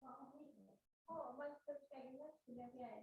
Oh, mas perspectivnya sudah ya.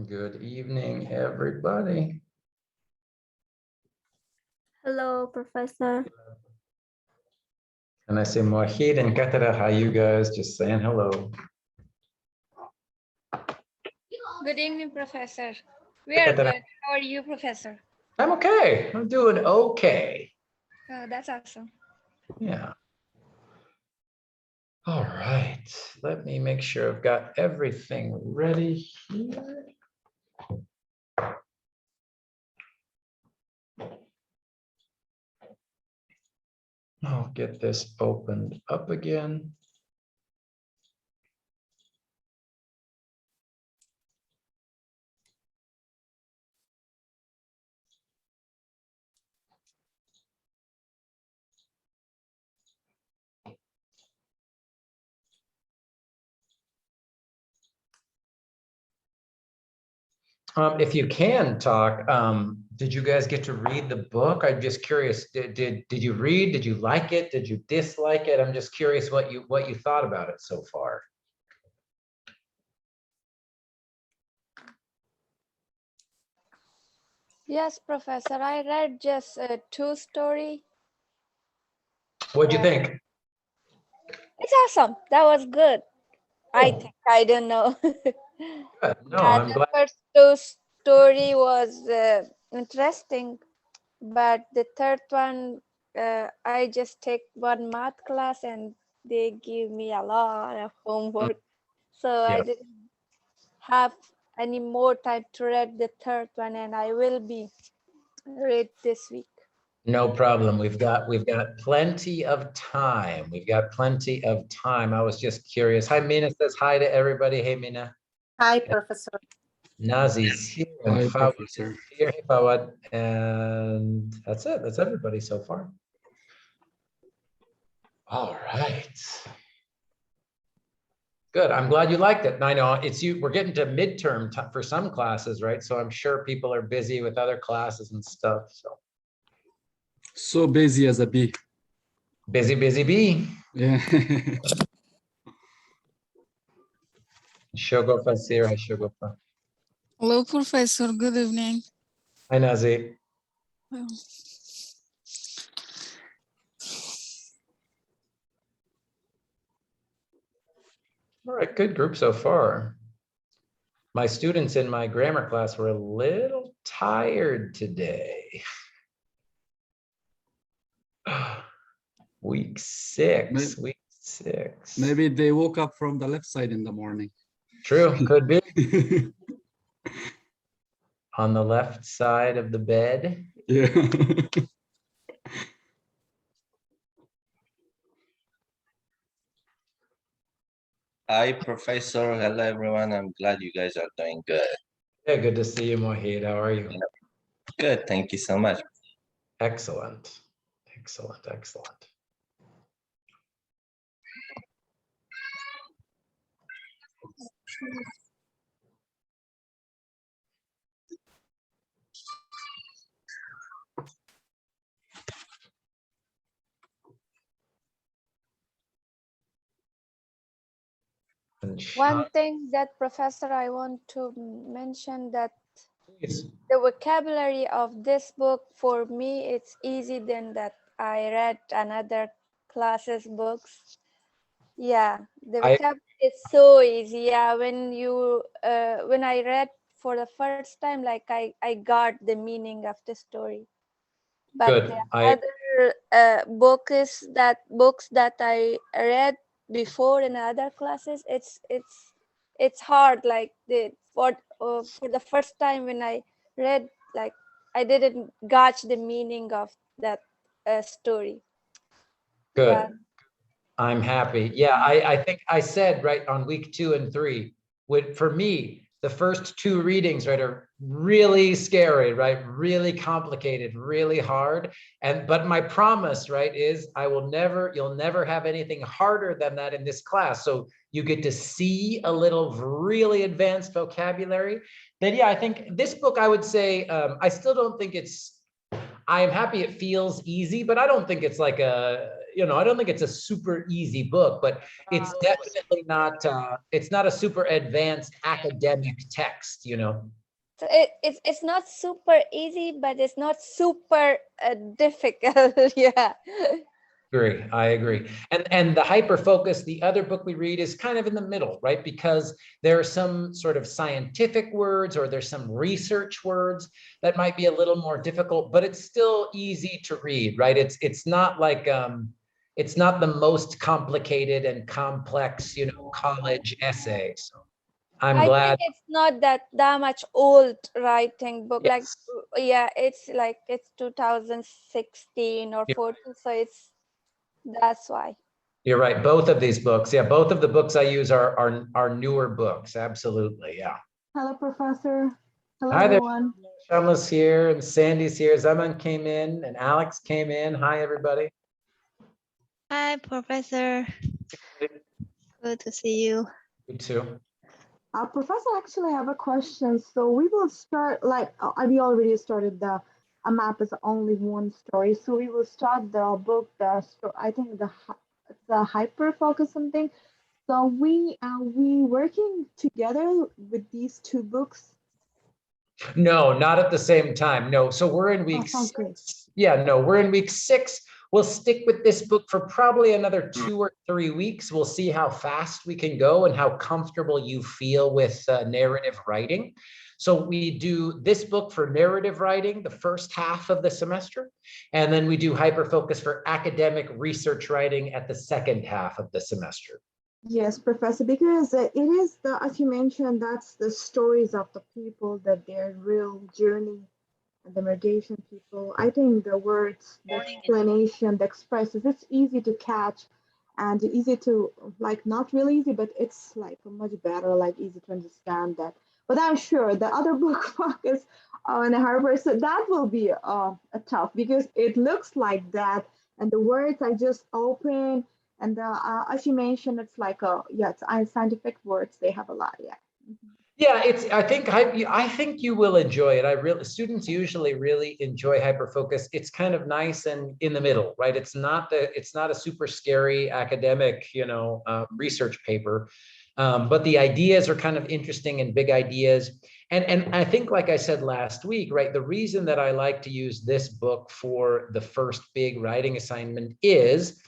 Good evening, everybody. Hello, Professor. And I say Mohit and Katara, how you guys? Just saying hello. Good evening, Professor. We are good. How are you, Professor? I'm okay. I'm doing okay. Oh, that's awesome. Yeah. All right. Let me make sure I've got everything ready here. I'll get this opened up again. If you can talk, did you guys get to read the book? I'm just curious. Did you read? Did you like it? Did you dislike it? I'm just curious what you thought about it so far. Yes, Professor. I read just two story. What'd you think? It's awesome. That was good. I Cool. think. I don't know. Good. No, Yeah, I'm the glad. first two story was interesting, but the third one, I just take one math class and they give me a lot of homework, so I Yeah, didn't have any more time to read the third one, and I will be read this week. no problem. We've got plenty of time. We've got plenty of time. I was just curious. Hi, Mina says hi to everybody. Hey, Mina. Hi, Professor. Nazi's here and Hi, Fawad Professor. is here. Hey, Fawad. And that's it. That's everybody so far. All right. Good. I'm glad you liked it. And I know it's you. We're getting to midterm for some classes, right? So I'm sure people are busy with other classes and stuff. So So busy as a bee. busy, busy bee. Yeah. Shogofa Sir. Hi, Shogofa. Hello, Professor. Good evening. Hi, Nazi. All right, good group so far. My students in my grammar class were a little tired today. Week six. Maybe they woke up from the left side in the morning. True, could be. On the left side of the bed. Yeah. Hi, Professor. Hello, everyone. I'm glad you guys are doing good. Yeah, good to see you, Mohit. How are you? Good. Thank you so much. Excellent. Excellent, excellent. One thing that Professor I want to mention that Please. the vocabulary of this book for me it's easy than that I read another classes books. Yeah, the vocabulary is so easy. Yeah, when I read for the first time, like I got the meaning of the story. But Good. the other books that I read before in other classes, it's hard. Like for the first time when I read, like I didn't gauge the meaning of that story. Good. Yeah. I'm happy. Yeah, I think I said right on week 2 and 3, for me, the first 2 readings, right, are really scary, right? Really complicated, really hard. But my promise, right, is you'll never have anything harder than that in this class. So you get to see a little really advanced vocabulary. Then yeah, I think this book, I would say, I still don't think I am happy it feels easy, but I don't think it's like I don't think it's a super easy book, but it's definitely not, it's not a super advanced academic text, So it's not super easy, but it's not super difficult. Yeah. I agree. And the hyper focus, the other book we read is kind of in the middle, right? Because there are some sort of scientific words or there's some research words that might be a little more difficult, but it's still easy to read, right? It's not like it's not the most complicated and complex, college essay. So I'm I glad. think it's not that much old writing book. Like, Yes. yeah, it's 2016 or Yeah. 14, so that's why. You're right. Both of these books. Yeah, both of the books I use are newer books. Absolutely. Yeah. Hello, Professor. Hello, Hi there. everyone. Shamla's here and Sandy's here. Zaman came in and Alex came in. Hi, everybody. Hi, Professor. Good to see you. You too. Professor, I actually have a question. So we will start, like, we already started a map is only one story. So we will start the book, I think the hyper focus something. So we working together with these 2 books. No, not at the same time. No. So we're in week sounds great. 6. Yeah, no, we're in week 6. we'll stick with this book for probably another 2 or 3 weeks. We'll see how fast we can go and how comfortable you feel with narrative writing. So we do this book for narrative writing the first half of the semester, and then we do hyperfocus for academic research writing at the second half of the semester. Yes, Professor, because it is the, as you mentioned, that's the stories of the people, that their real journey, and the Mergation people. I think the words, the explanation, the expresses, it's easy to catch and easy to, like, not really easy, but it's like much better, like easy to understand that. But I'm sure the other book focus on Harper, so that will be a tough, because it looks like that, and the words are just open, and as you mentioned, it's like yeah, it's scientific words. They have a lot, yeah. Yeah, I think you will enjoy it. Students usually really enjoy hyperfocus. It's kind of nice and in the middle, right? It's not a super scary academic, research paper, but the ideas are kind of interesting and big ideas. And I think, like I said last week, right, the reason that I like to use this book for the first big writing assignment is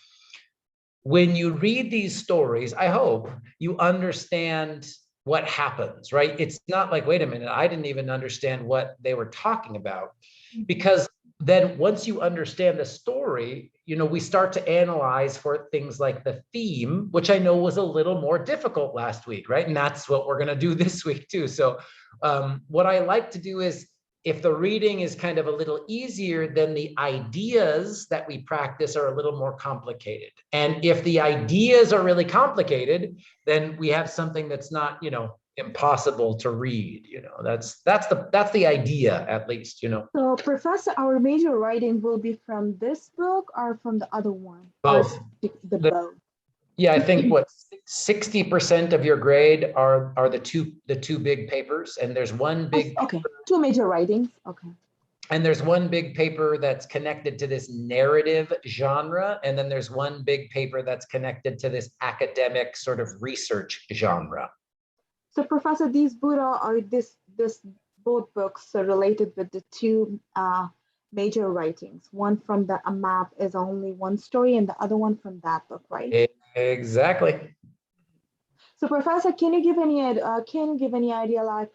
when you read these stories, I hope you understand what happens, right? It's not like, wait a minute, I didn't even understand what they were talking about. Because then once you understand the story, we start to analyze for things like the theme, which I know was a little more difficult last week, right? And that's what we're going to do this week too. So what I like to do is, if the reading is kind of a little easier, then the ideas that we practice are a little more complicated. And if the ideas are really complicated, then we have something that's not, impossible to read. That's the idea, at least. So, Professor, our major writing will be from this book or from the other one? Both. The both. Yeah, I think 60% of your grade are the two big papers, and there's one big. Okay, two major writings. Okay. And there's one big paper that's connected to this narrative genre, and then there's one big paper that's connected to this academic sort of research genre. So, Professor, these Buddha are this both books are related with the two major writings. One from the map is only one story, and the other one from that book, right? Exactly. So, Professor, can you give any idea, like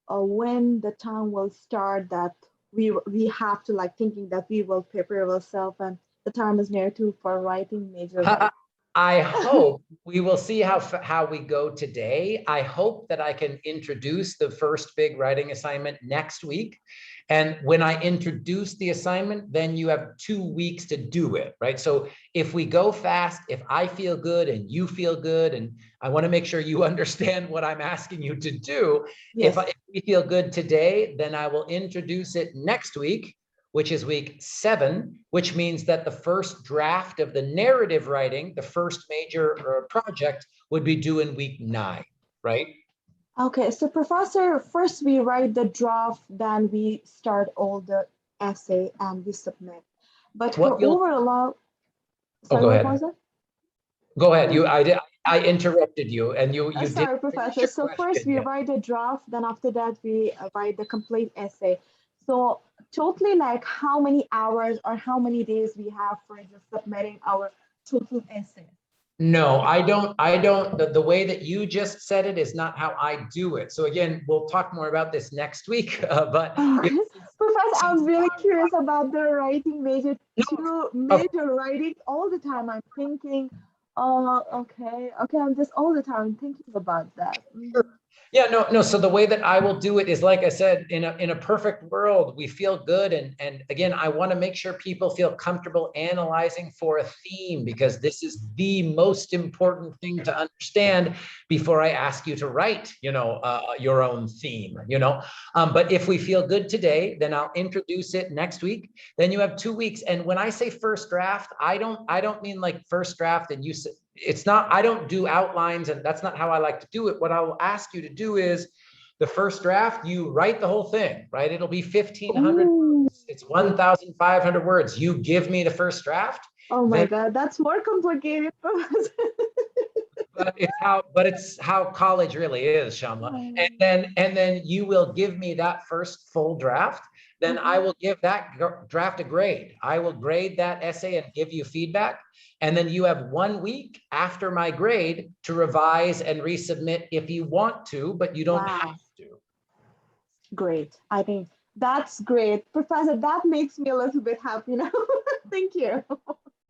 when the time will start that we have to, like, thinking that we will prepare ourselves and the time is near to for writing major writing? I hope we will see how we go today. I hope that I can introduce the first big writing assignment next week. And when I introduce the assignment, then you have 2 weeks to do it, right? So if we go fast, if I feel good and you feel good, and I want to make sure you understand what I'm asking you to do. Yes. If we feel good today, then I will introduce it next week, which is week 7, which means that the first draft of the narrative writing, the first major project, would be due in week 9, right? Okay, so Professor, first we write the draft, then we start all the essay and we submit. But for overall, sorry, go what ahead. was it? Go ahead. I interrupted you, and you sorry, did. Professor. So first we write the draft, then after that we write the complete essay. So totally, like, how many hours or how many days we have for just submitting our total essay? No, I don't. The way that you just said it is not how I do it. So again, we'll talk more about this next week. But Professor, I'm really curious about the writing major, two major writing all the time. I'm thinking, oh, okay, I'm just all the time thinking about that. Yeah, no. So the way that I will do it is, like I said, in a perfect world, we feel good. And again, I want to make sure people feel comfortable analyzing for a theme, because this is the most important thing to understand before I ask you to write, your own theme, But if we feel good today, then I'll introduce it next week. Then you have 2 weeks. And when I say first draft, I don't mean like first draft and it's not, I don't do outlines, and that's not how I like to do it. What I will ask you to do is the first draft, you write the whole thing, right? It'll be 1,500 words. It's 1,500 words. You give me the first draft. Oh my God, that's more complicated. But it's how college really is, Shamla. And then you will give me that first full draft. then I will give that draft a grade. I will grade that essay and give you feedback. And then you have 1 week after my grade to revise and resubmit if you want to, but you don't have to. Great. I think that's great. Professor, that makes me a little bit happy now. Thank you.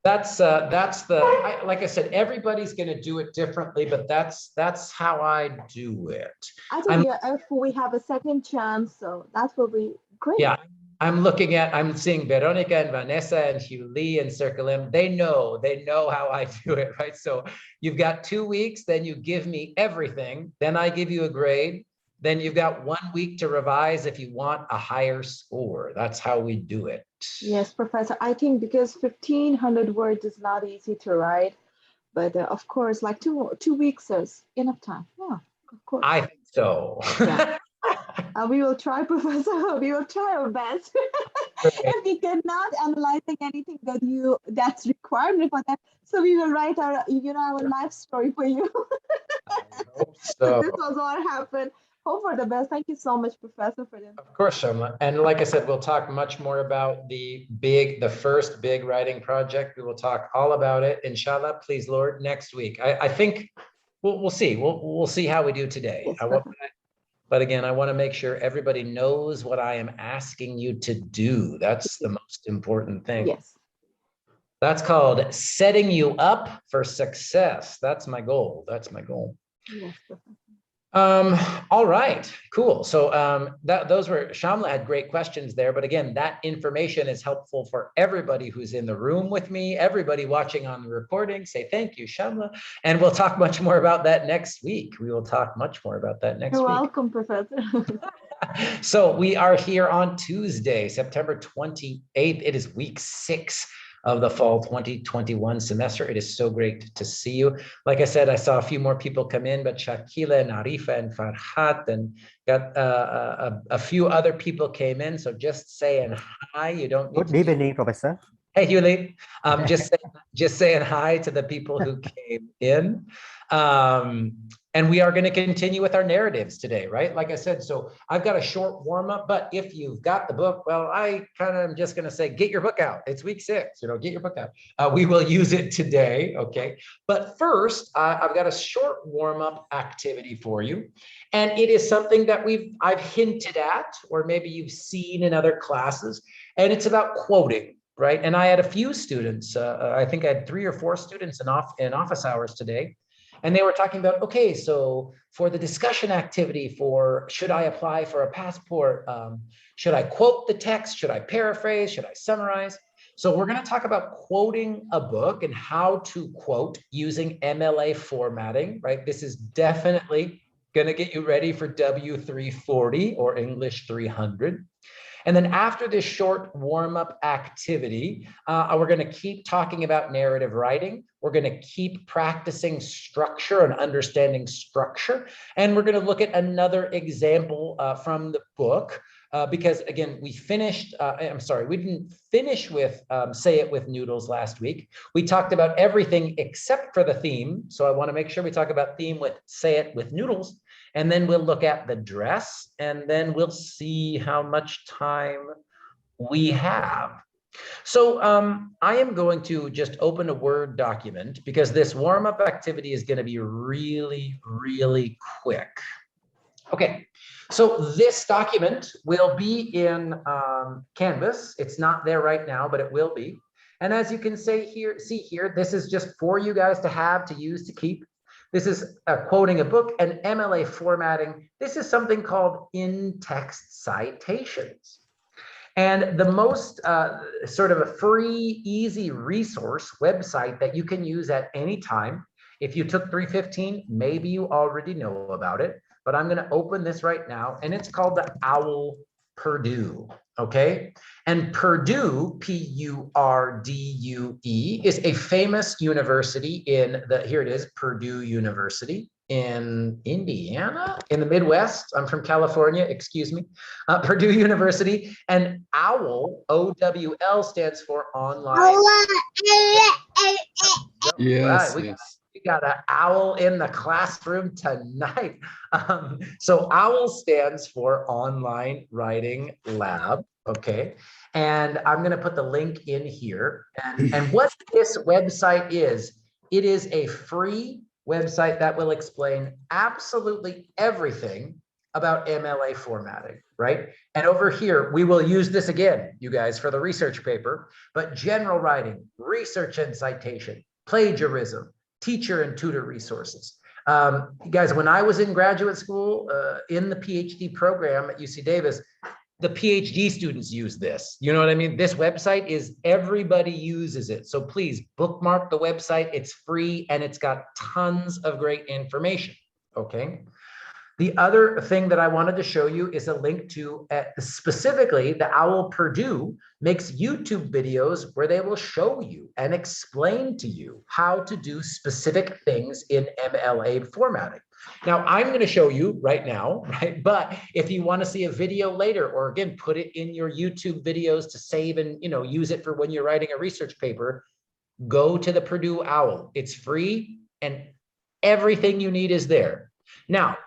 That's like I said, everybody's going to do it differently, but that's how I do it. I think if we have a second chance, so that will be great. Yeah, I'm seeing Veronica and Vanessa and Hugh Lee and Circulim. They know how I do it, right? So you've got 2 weeks, then you give me everything, then I give you a grade. Then you've got 1 week to revise if you want a higher score. That's how we do it. Yes, Professor. I think because 1,500 words is not easy to write, but of course, like two weeks is enough time. Yeah, of course. I think so. Yeah. We will try, Professor. We will try our best. If we cannot analyzing anything that's required for that, so we will write our life story for you. I hope so. This was what happened. Hope for the best. Thank you so much, Professor, for this. Of course, Shamla. And like I said, we'll talk much more about the first big writing project. We will talk all about it, inshallah, please, Lord, next week. I think we'll see. We'll see how we do today. Yes, but again, I want to make sure everybody knows what I am asking you to do. That's the most important thing. Yes. That's called setting you up for success. That's my goal. That's my goal. Yes, Professor. All right, cool. So those were, Shamla had great questions there, but again, that information is helpful for everybody who's in the room with me, everybody watching on the recording. Say thank you, Shamla, and we'll talk much more about that next week. We will talk much more about that next week. You're welcome, Professor. So we are here on Tuesday, September 28th. It is week 6 of the fall 2021 semester. It is so great to see you. Like I said, I saw a few more people come in, but Shakila and Arifa and Farhat and got a few other people came in. So just saying hi. You don't need Good evening, Professor. Hey, Huli. Just saying hi to the people who came in. And we are going to continue with our narratives today, right? Like I said, so I've got a short warm up, but if you've got the book, well, I kind of am just going to say, get your book out. It's week 6, get your book out. We will use it today, okay? But first, I've got a short warm up activity for you. And it is something that I've hinted at, or maybe you've seen in other classes, and it's about quoting. Right. And I had a few students, I think I had 3 or 4 students in office hours today. And they were talking about, okay, so for the discussion activity for should I apply for a passport? Should I quote the text? Should I paraphrase? Should I summarize? So we're going to talk about quoting a book and how to quote using MLA formatting, right? This is definitely going to get you ready for W340 or English 300. And then after this short warm-up activity, we're going to keep talking about narrative writing. We're going to keep practicing structure and understanding structure. And we're going to look at another example from the book, because again, we didn't finish with Say It With Noodles last week. We talked about everything except for the theme. So I want to make sure we talk about theme with Say It With Noodles. And then we'll look at the dress, and then we'll see how much time we have. So I am going to just open a Word document because this warm-up activity is going to be really, really quick. Okay, so this document will be in Canvas. It's not there right now, but it will be. And as you can see here, this is just for you guys to have, to use, to keep. This is quoting a book and MLA formatting. This is something called in-text citations. And the most sort of a free, easy resource website that you can use at any time. If you took 315, maybe you already know about it, but I'm going to open this right now, and it's called the OWL Purdue, okay? And Purdue, P-U-R-D-U-E, is a famous university here it is, Purdue University in Indiana, in the Midwest. I'm from California, excuse me. Purdue University, and OWL, O-W-L, stands for online. Yes, right, yes. we got an OWL in the classroom tonight. So OWL stands for Online Writing Lab. Okay. And I'm going to put the link in here. And what this website is, it is a free website that will explain absolutely everything about MLA formatting, right? And over here, we will use this again, you guys, for the research paper, but general writing, research and citation, plagiarism, teacher and tutor resources. Guys, when I was in graduate school, in the PhD program at UC Davis, the PhD students use this. You know what I mean? This website is, everybody uses it. So please bookmark the website. It's free and it's got tons of great information. Okay. The other thing that I wanted to show you is a link to specifically the OWL Purdue makes YouTube videos where they will show you and explain to you how to do specific things in MLA formatting. Now, I'm going to show you right now, right? But if you want to see a video later, or again, put it in your YouTube videos to save and, you know, use it for when you're writing a research paper, go to the Purdue OWL. It's free and everything you need is there. Now,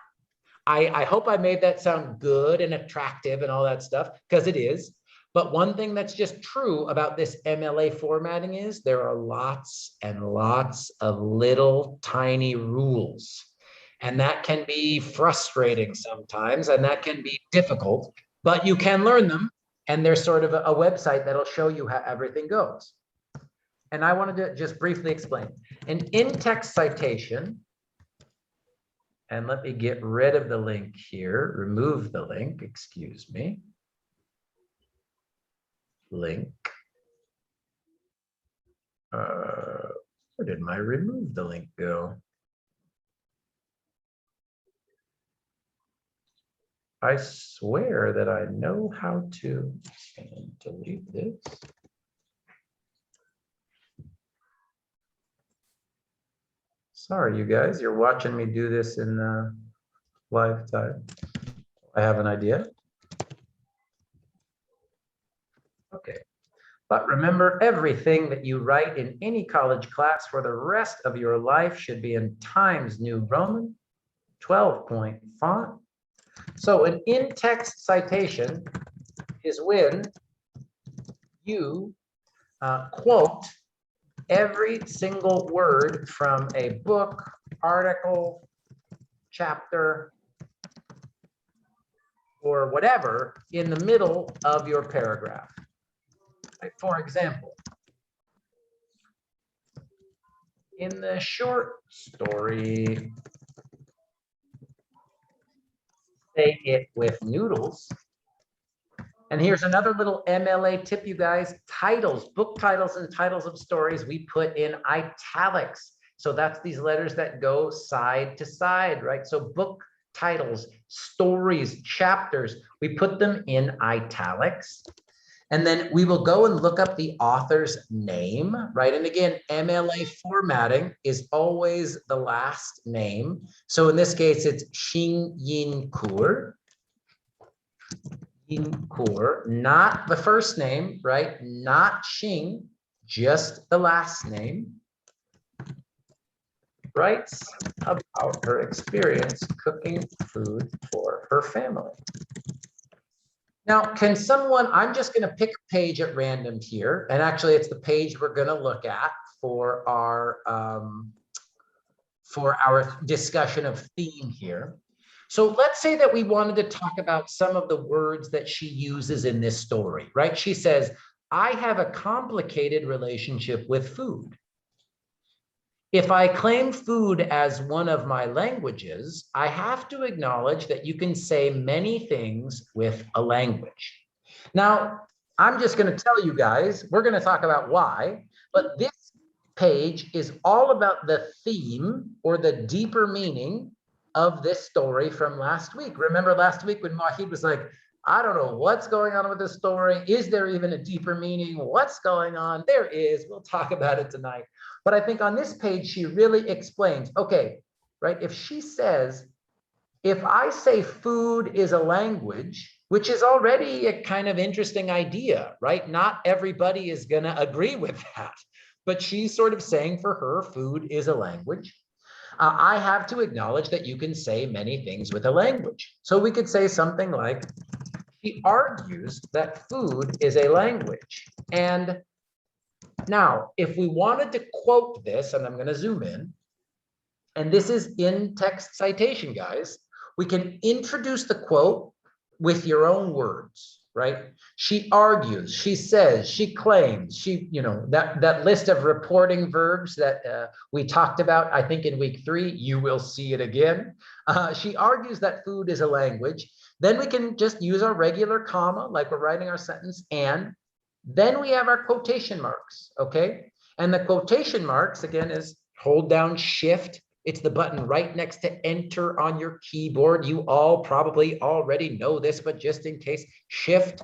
I hope I made that sound good and attractive and all that stuff, because it is. But one thing that's just true about this MLA formatting is there are lots and lots of little tiny rules. And that can be frustrating sometimes, and that can be difficult, but you can learn them. And there's sort of a website that'll show you how everything goes. And I wanted to just briefly explain. An in-text citation, and let me get rid of the link here, remove the link, excuse me. Link. Where did my remove the link go? I swear that I know how to delete this. Sorry, you guys, you're watching me do this in live time. I have an idea. Okay. But remember, everything that you write in any college class for the rest of your life should be in Times New Roman, 12-point font. So an in-text citation is when you quote every single word from a book, article, chapter, or whatever in the middle of your paragraph. For example, in the short story, Say It With Noodles. And here's another little MLA tip, you guys. Titles, book titles and titles of stories, we put in italics. So that's these letters that go side to side, right? So book titles, stories, chapters, we put them in italics. And then we will go and look up the author's name, right? And again, MLA formatting is always the last name. So in this case, it's Xing Yin Kur. Kur, not the first name, right? Not Xing, just the last name. Writes about her experience cooking food for her family. Now, can someone, I'm just going to pick a page at random here, and actually it's the page we're going to look at for our discussion of theme here. So let's say that we wanted to talk about some of the words that she uses in this story, right? She says, I have a complicated relationship with food. If I claim food as one of my languages, I have to acknowledge that you can say many things with a language. Now, I'm just going to tell you guys, we're going to talk about why, but this page is all about the theme or the deeper meaning of this story from last week. Remember last week when Mahid was like, I don't know what's going on with this story. Is there even a deeper meaning? What's going on? There is. We'll talk about it tonight. But I think on this page, she really explains, okay, right? If she says, if I say food is a language, which is already a kind of interesting idea, right? Not everybody is going to agree with that. But she's sort of saying for her, food is a language. I have to acknowledge that you can say many things with a language. So we could say something like, she argues that food is a language. And now, if we wanted to quote this, and I'm going to zoom in, and this is in text citation, guys, we can introduce the quote with your own words, right? She argues, she says, she claims, she, that list of reporting verbs that we talked about, I think in week 3, you will see it again. She argues that food is a language. Then we can just use our regular comma, like we're writing our sentence, and then we have our quotation marks, okay? And the quotation marks, again, is hold down Shift. It's the button right next to enter on your keyboard. You all probably already know this, but just in case, Shift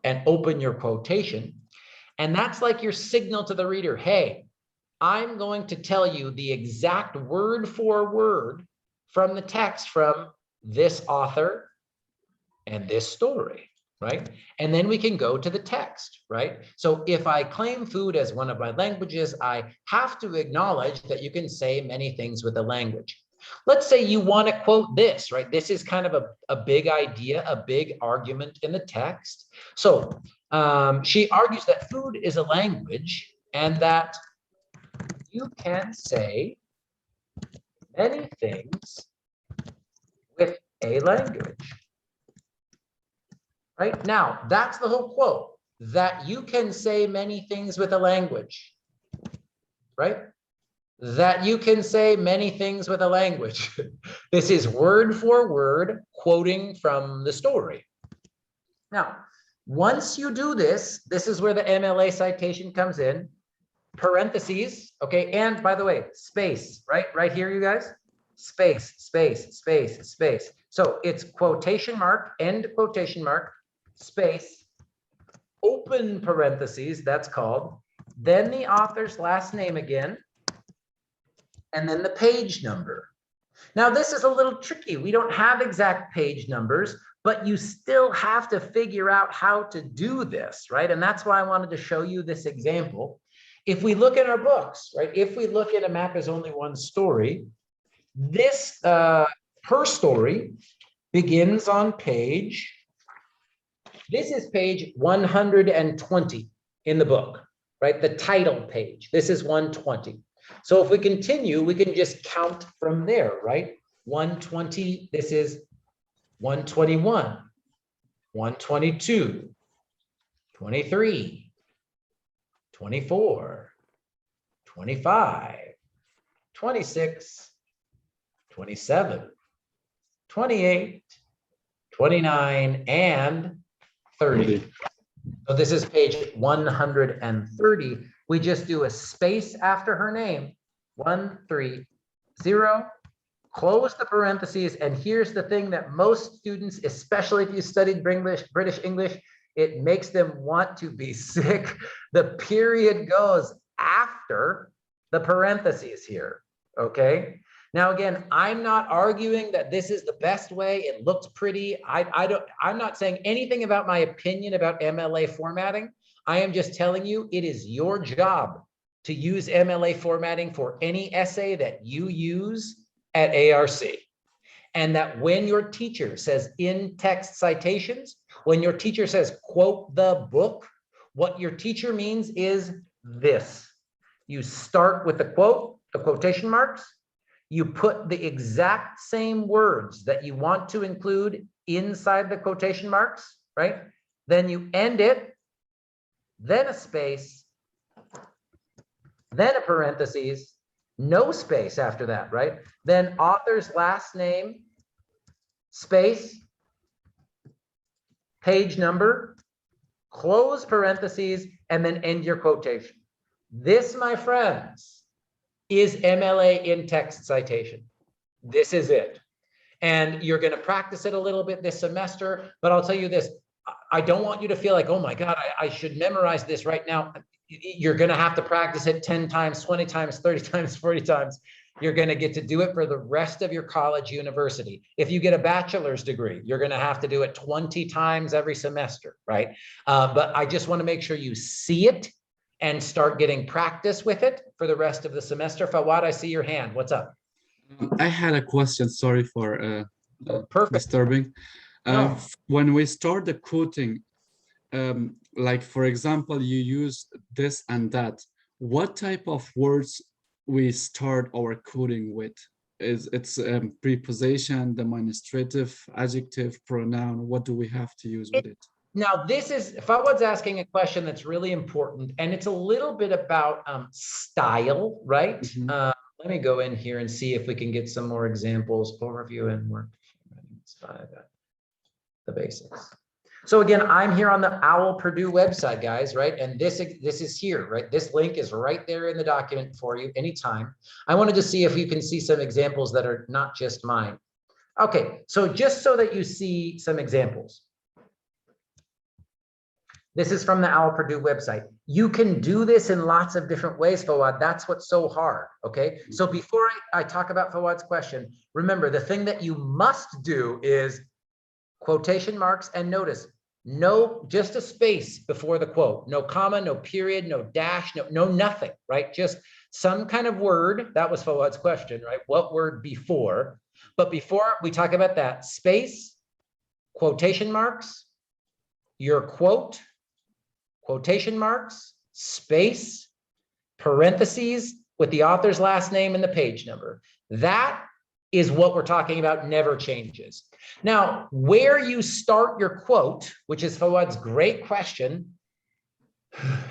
and open your quotation. And that's like your signal to the reader. Hey, I'm going to tell you the exact word for word from the text from this author and this story, right? And then we can go to the text, right? So if I claim food as one of my languages, I have to acknowledge that you can say many things with a language. Let's say you want to quote this, right? This is kind of a big idea, a big argument in the text. So she argues that food is a language and that you can say many things with a language. Right now, that's the whole quote, that you can say many things with a language, right? That you can say many things with a language. This is word for word quoting from the story. Now, once you do this, this is where the MLA citation comes in, parentheses, okay? And by the way, space, right here, you guys? Space, space, space, space. So it's quotation mark, end quotation mark, space, open parentheses, that's called, then the author's last name again, and then the page number. Now, this is a little tricky. We don't have exact page numbers, but you still have to figure out how to do this, right? And that's why I wanted to show you this example. If we look at our books, right? If we look at A Map is Only One Story, this, her story begins on page, this is page 120 in the book, right? The title page. This is 120. So if we continue, we can just count from there, right? 120, this is 121, 122, 23, 24, 25, 26, 27, 28, 29, and 30. So this is page 130. We just do a space after her name, 130, close the parentheses. And here's the thing that most students, especially if you studied British English, it makes them want to be sick. The period goes after the parentheses here, okay? Now, again, I'm not arguing that this is the best way. It looks pretty. I'm not saying anything about my opinion about MLA formatting. I am just telling you it is your job to use MLA formatting for any essay that you use at ARC. And that when your teacher says in text citations, when your teacher says quote the book, what your teacher means is this. You start with the quote, the quotation marks. You put the exact same words that you want to include inside the quotation marks, right? Then you end it, then a space, then a parentheses, no space after that, right? Then author's last name, space, page number, close parentheses, and then end your quotation. This, my friends, is MLA in text citation. This is it. And you're going to practice it a little bit this semester, but I'll tell you this, I don't want you to feel like, oh my God, I should memorize this right now. You're going to have to practice it 10 times, 20 times, 30 times, 40 times. You're going to get to do it for the rest of your college university. If you get a bachelor's degree, you're going to have to do it 20 times every semester, right? But I just want to make sure you see it and start getting practice with it for the rest of the semester. Fawad, I see your hand. What's up? I had a question. Sorry for Perfect. disturbing. No. When we start the quoting, like for example, you use this and that, what type of words we start our quoting with? It's preposition, demonstrative, adjective, pronoun? What do we have to use with it? Now, this is, Fawad's asking a question that's really important, and it's a little bit about style, right? Mhm. Let me go in here and see if we can get some more examples. Overview and work. The basics. So again, I'm here on the OWL Purdue website, guys, right? And this is here, right? This link is right there in the document for you anytime. I wanted to see if you can see some examples that are not just mine. Okay, so just so that you see some examples. This is from the OWL Purdue website. You can do this in lots of different ways, Fawad. That's what's so hard, okay? So before I talk about Fawad's question, remember the thing that you must do is quotation marks, and notice, no, just a space before the quote, no comma, no period, no dash, no nothing, right? Just some kind of word. That was Fawad's question, right? What word before? But before we talk about that, space, quotation marks, your quote, quotation marks, space, parentheses with the author's last name and the page number. That is what we're talking about, never changes. Now, where you start your quote, which is Fawad's great question,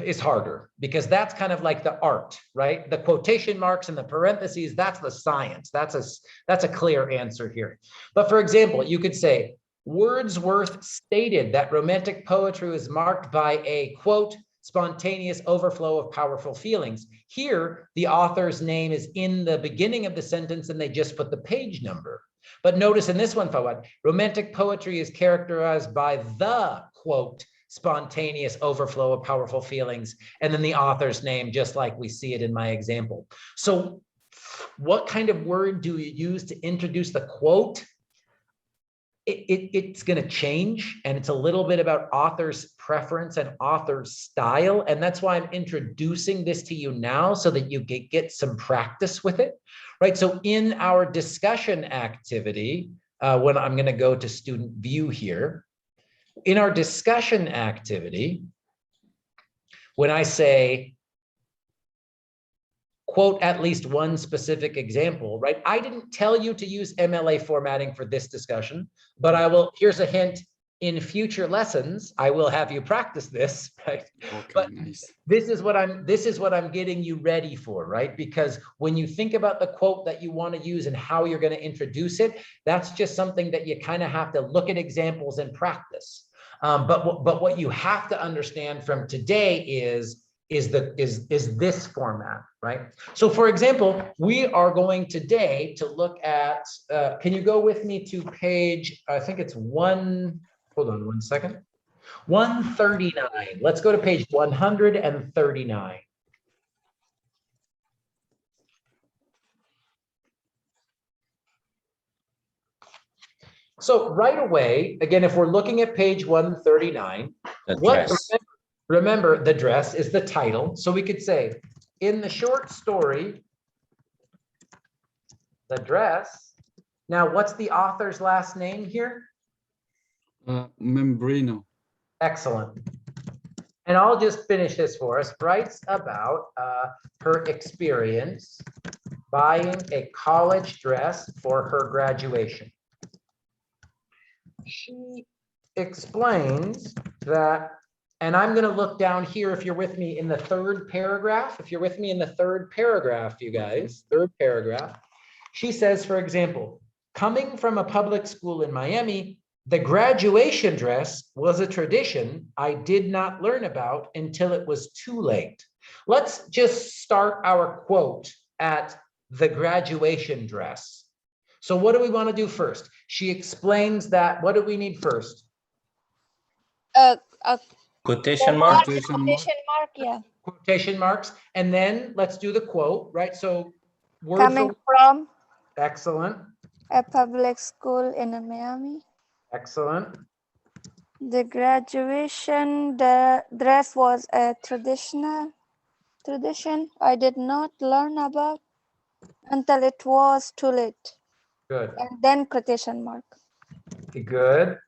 is harder because that's kind of like the art, right? The quotation marks and the parentheses, that's the science. That's a clear answer here. But for example, you could say, Wordsworth stated that romantic poetry was marked by a, quote, spontaneous overflow of powerful feelings. Here, the author's name is in the beginning of the sentence and they just put the page number. But notice in this one, Fawad, romantic poetry is characterized by the, quote, spontaneous overflow of powerful feelings, and then the author's name, just like we see it in my example. So what kind of word do you use to introduce the quote? It's going to change, and it's a little bit about author's preference and author's style. And that's why I'm introducing this to you now so that you get some practice with it, right? So in our discussion activity, when I'm going to go to student view here, in our discussion activity, when I say, quote at least one specific example, right? I didn't tell you to use MLA formatting for this discussion, but I will, here's a hint, in future lessons, I will have you practice this, right? Okay, but nice. This is what I'm getting you ready for, right? Because when you think about the quote that you want to use and how you're going to introduce it, that's just something that you kind of have to look at examples and practice. But what you have to understand from today is this format, right? So for example, we are going today to look at, can you go with me to page, I think it's hold on one second. 139. Let's go to page 139. So right away, again, if we're looking at page 139, remember the dress is the title. So we could say, in the short story, the dress. Now, what's the author's last name here? Membrino. Excellent. And I'll just finish this for us. Writes about her experience buying a college dress for her graduation. She explains that, and I'm going to look down here if you're with me in the third paragraph. If you're with me in the third paragraph, you guys, third paragraph, she says, for example, coming from a public school in Miami, the graduation dress was a tradition I did not learn about until it was too late. Let's just start our quote at the graduation dress. So what do we want to do first? She explains that. What do we need first? Quotation mark. Quotation mark, yeah. Quotation marks. And then let's do the quote, right? So word Coming from excellent. a public school in Miami. Excellent. The graduation dress was a tradition I did not learn about until it was too late. Good. And then quotation mark. Good.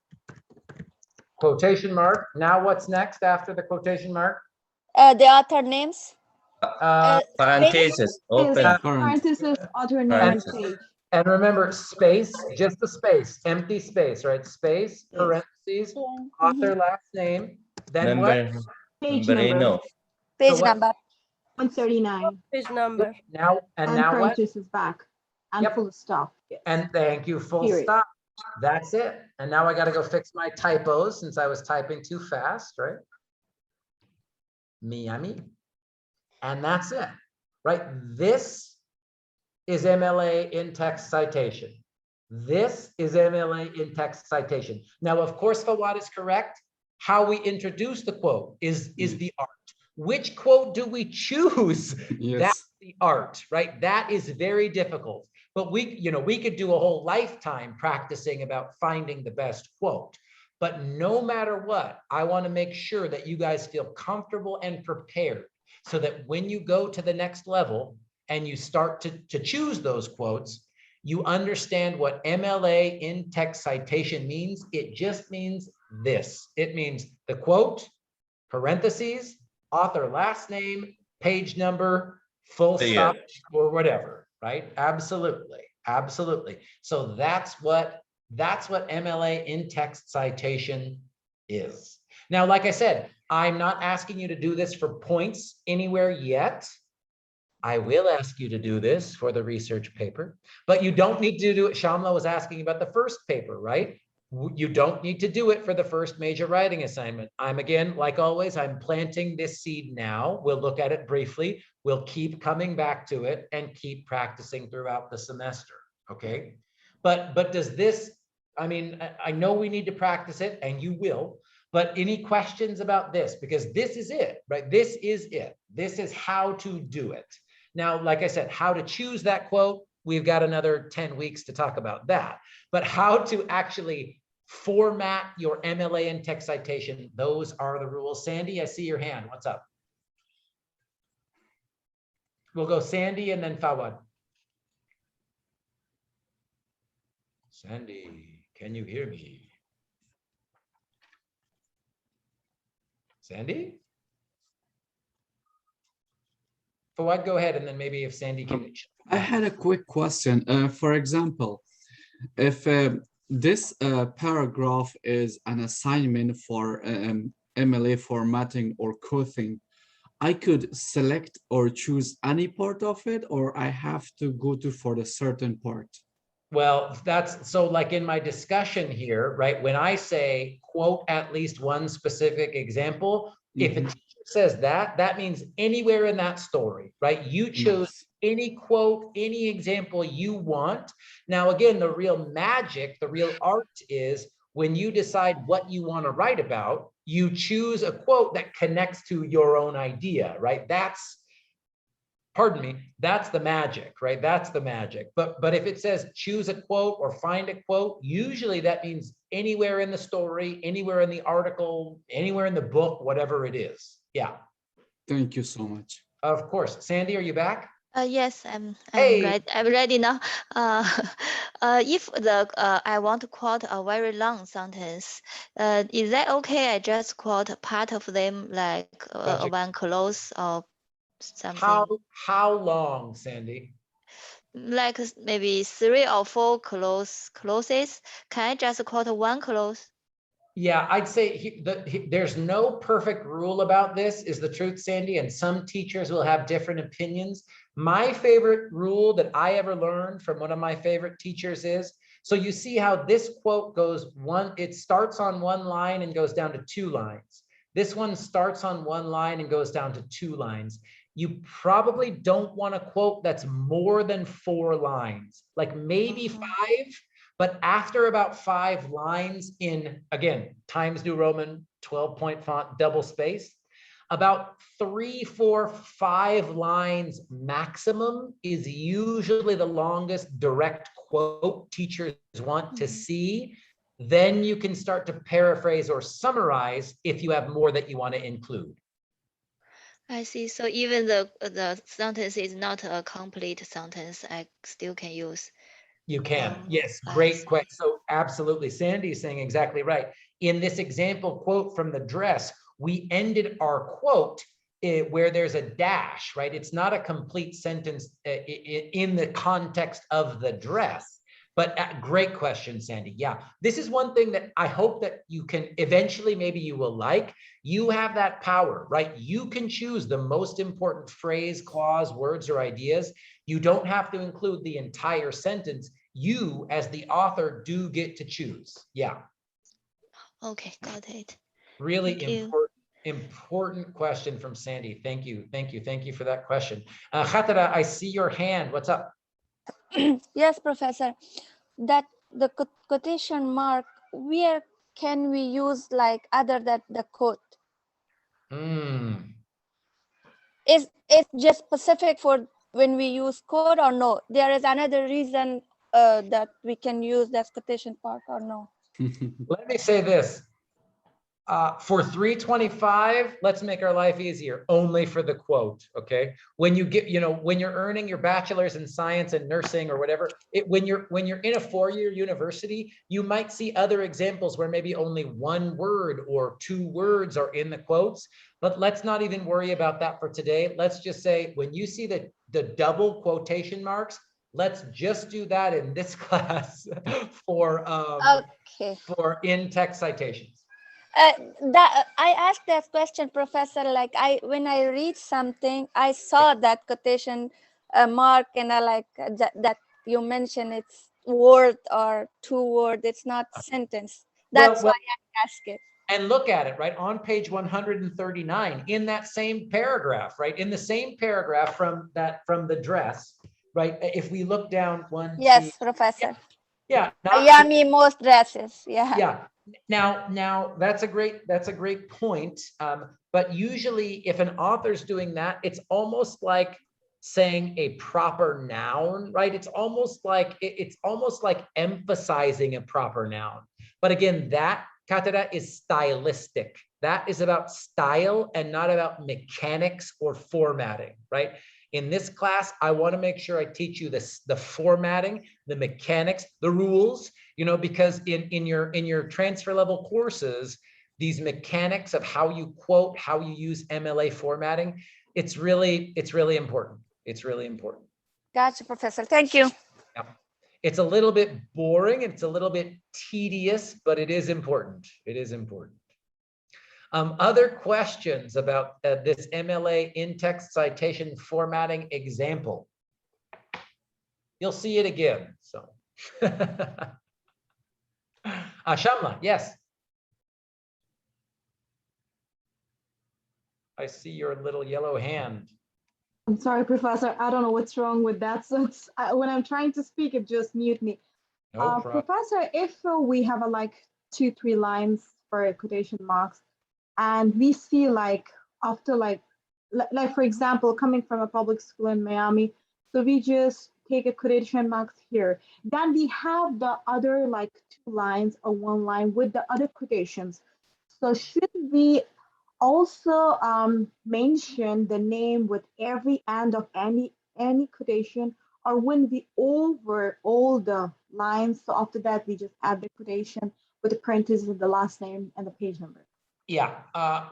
quotation mark. Now what's next after the quotation mark? The author names. Space. Parenthesis, open. Parenthesis, author name, and Parenthesis. page. And remember, space, just the space, empty space, right? Space, Yes. parentheses, Mhm. author last name, then what? Number, Page number number, no. Page So what? number. 139. Page number. Now, and And now what? parenthesis back. And Yep. full stop. Yes. And thank you, full Period. stop. That's it. And now I got to go fix my typos since I was typing too fast, right? Miami. And that's it, right? This is MLA in text citation. This is MLA in text citation. Now, of course, Fawad is correct. How we introduce the quote is the art. Which quote do we choose? Yes. That's the art, right? That is very difficult. But we could do a whole lifetime practicing about finding the best quote. But no matter what, I want to make sure that you guys feel comfortable and prepared so that when you go to the next level and you start to choose those quotes, you understand what MLA in text citation means. It just means this. It means the quote, parentheses, author last name, page number, full stop, or whatever, right? Absolutely, absolutely. So that's what MLA in text citation is. Now, like I said, I'm not asking you to do this for points anywhere yet. I will ask you to do this for the research paper, but you don't need to do it. Shamla was asking about the first paper, right? You don't need to do it for the first major writing assignment. I'm again, like always, I'm planting this seed now. We'll look at it briefly. We'll keep coming back to it and keep practicing throughout the semester, okay? But does this, I mean, I know we need to practice it and you will, but any questions about this? Because this is it, right? This is it. This is how to do it. Now, like I said, how to choose that quote, we've got another 10 weeks to talk about that. But how to actually format your MLA in text citation, those are the rules. Sandy, I see your hand. What's up? We'll go Sandy and then Fawad. Sandy, can you hear me? Sandy? Fawad, go ahead, and then maybe if Sandy can. I had a quick question. For example, if this paragraph is an assignment for MLA formatting or coding, I could select or choose any part of it, or I have to go to for the certain part? Well, that's so like in my discussion here, right? When I say quote at least one specific example, if a teacher says that, that means anywhere in that story, right? You choose any quote, any example you want. Now, again, the real magic, the real art is when you decide what you want to write about, you choose a quote that connects to your own idea, right? That's, pardon me, that's the magic, right? That's the magic. But if it says choose a quote or find a quote, usually that means anywhere in the story, anywhere in the article, anywhere in the book, whatever it is. Yeah. Thank you so much. Of course. Sandy, are you back? Yes, I'm Hey. ready. I'm ready now. If I want to quote a very long sentence, is that okay? I just quote part of them, like one clause or something. How long, Sandy? Like maybe 3 or 4 clauses. Can I just quote one clause? Yeah, I'd say there's no perfect rule about this, is the truth, Sandy, and some teachers will have different opinions. My favorite rule that I ever learned from one of my favorite teachers is, so you see how this quote goes it starts on one line and goes down to 2 lines. This one starts on one line and goes down to 2 lines. You probably don't want a quote that's more than 4 lines, like maybe 5. But after about 5 lines in, again, Times New Roman, 12-point font, double space, about 3, 4, 5 lines maximum is usually the longest direct quote teachers want to see. Then you can start to paraphrase or summarize if you have more that you want to include. I see. So even the sentence is not a complete sentence, I still can use. You can, yes, great question. So absolutely. Sandy is saying exactly right. In this example quote from the dress, we ended our quote where there's a dash, right? It's not a complete sentence in the context of the dress. But great question, Sandy. Yeah, this is one thing that I hope that you can eventually, maybe you will like. You have that power, right? You can choose the most important phrase, clause, words, or ideas. You don't have to include the entire sentence. You, as the author, do get to choose. Yeah. Okay, got it. Really Thank you. important question from Sandy. Thank you. Thank you. Thank you for that question. Khatara, I see your hand. What's up? Yes, Professor. That the quotation mark, where can we use like other than the quote? Is it just specific for when we use quote or no? There is another reason that we can use that quotation mark or no? Let me say this. For 325, let's make our life easier, only for the quote, okay? When you get, when you're earning your bachelor's in science and nursing or whatever, when you're in a four-year university, you might see other examples where maybe only one word or two words are in the quotes, but let's not even worry about that for today. Let's just say, when you see the double quotation marks, let's just do that in this class for in-text citations. That I asked that question, Professor. Like when I read something, I saw that quotation mark, and I like that you mentioned it's word or two word. It's not sentence. That's why I ask it. And look at it, right, on page 139, in that same paragraph, right, in the same paragraph from the dress, right, if we look down one, yes, two, Professor. Yeah. Yummy most dresses. Yeah. Yeah. Now that's a great point. But usually if an author's doing that, it's almost like saying a proper noun, right? It's almost like emphasizing a proper noun. But again, that Katara is stylistic. That is about style and not about mechanics or formatting, right? In this class, I want to make sure I teach you the formatting, the mechanics, the rules, because in your transfer level courses, these mechanics of how you quote, how you use MLA formatting, it's really important. It's really important. Gotcha, Professor. Thank you. Yeah. It's a little bit boring. It's a little bit tedious, but it is important. It is important. Other questions about this MLA in-text citation formatting example? You'll see it again. So, Shamla, yes. I see your little yellow hand. I'm sorry, Professor. I don't know what's wrong with that. So when I'm trying to speak, it just mute me. No problem. Professor, if we have like 2-3 lines for quotation marks, and we see like after like for example, coming from a public school in Miami, so we just take a quotation marks here. Then we have the other like 2 lines or 1 line with the other quotations. So should we also mention the name with every end of any quotation, or when we over all the lines, so after that we just add the quotation with the parentheses of the last name and the page number? Yeah, I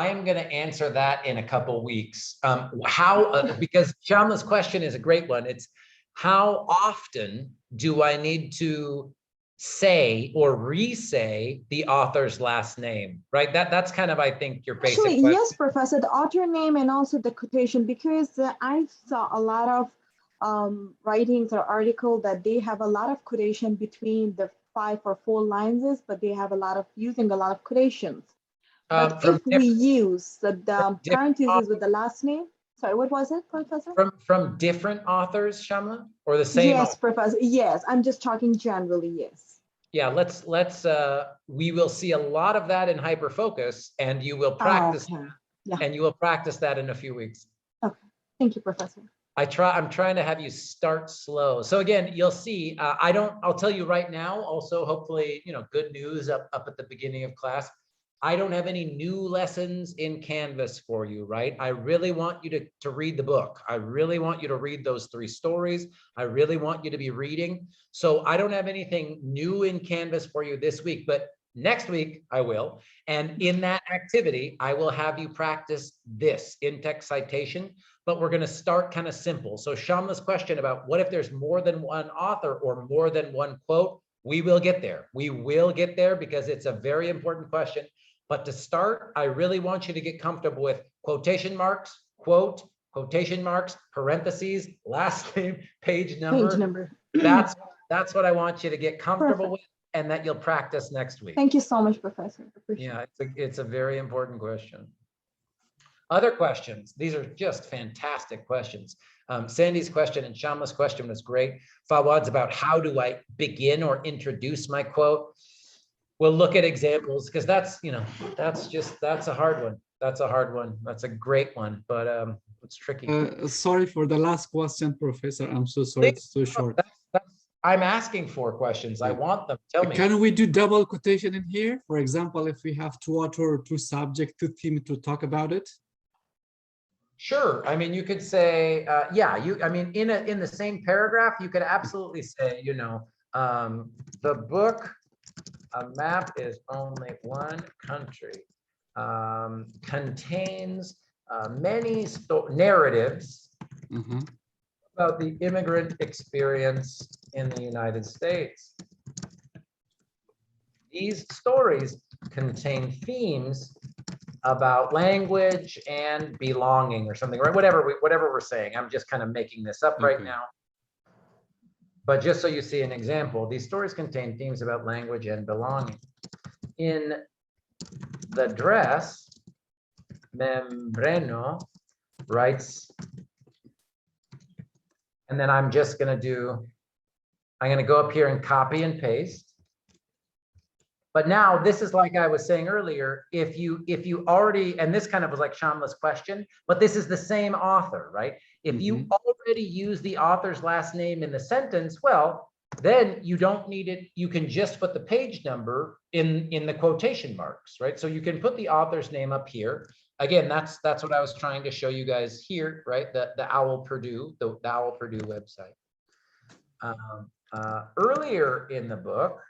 am going to answer that in a couple weeks. Because Shamla's question is a great one. It's how often do I need to say or re-say the author's last name, right? That's kind of, I think, your basic Actually, question. yes, Professor, the author name and also the quotation, because I saw a lot of writings or article that they have a lot of quotation between the 5 or 4 lines, but they have using a lot of quotations. But if we use the parentheses with the last name, sorry, what was it, Professor? From different authors, Shamla, or the same? Yes, Professor. Yes, I'm just talking generally. Yes. Yeah, we will see a lot of that in hyperfocus, and you will practice, and you will practice that in a few weeks. Okay, thank you, Professor. I'm trying to have you start slow. So again, you'll see, I'll tell you right now, also, hopefully, good news up at the beginning of class. I don't have any new lessons in Canvas for you, right? I really want you to read the book. I really want you to read those 3 stories. I really want you to be reading. So I don't have anything new in Canvas for you this week, but next week I will. And in that activity, I will have you practice this in-text citation, but we're going to start kind of simple. So Shamla's question about what if there's more than one author or more than one quote, we will get there. We will get there because it's a very important question. But to start, I really want you to get comfortable with quotation marks, quote, quotation marks, parentheses, last name, page number. Page number. That's what I want you to get comfortable Perfect. with, and that you'll practice next week. Thank you so much, Professor. Appreciate Yeah, it's a very important question. Other questions. These are just fantastic questions. Sandy's question and Shamla's question was great. Fawad's about how do I begin or introduce my quote? We'll look at examples because that's a hard one. That's a hard one. That's a great one, but it's tricky. Sorry for the last question, Professor. I'm so sorry, it's too short. I'm asking for questions. I want them. Tell me. Can we do double quotation in here? For example, if we have 2 author, 2 subject, 2 theme to talk about it. Sure. I mean, you could say, yeah, I mean, in the same paragraph, you could absolutely say, the book, A Map is Only One Country, contains many narratives about the immigrant experience in the United States. These stories contain themes about language and belonging or something, right? Whatever we're saying. I'm just kind of making this up right now. But just so you see an example, these stories contain themes about language and belonging. In the dress, Membreno writes, and then I'm going to go up here and copy and paste. But now this is like I was saying earlier, if you already, and this kind of was like Shamla's question, but this is the same author, right? If you already use the author's last name in the sentence, well, then you don't need it. You can just put the page number in the quotation marks, right? So you can put the author's name up here. Again, that's what I was trying to show you guys here, right? The Owl Purdue, the Owl Purdue website. Earlier in the book,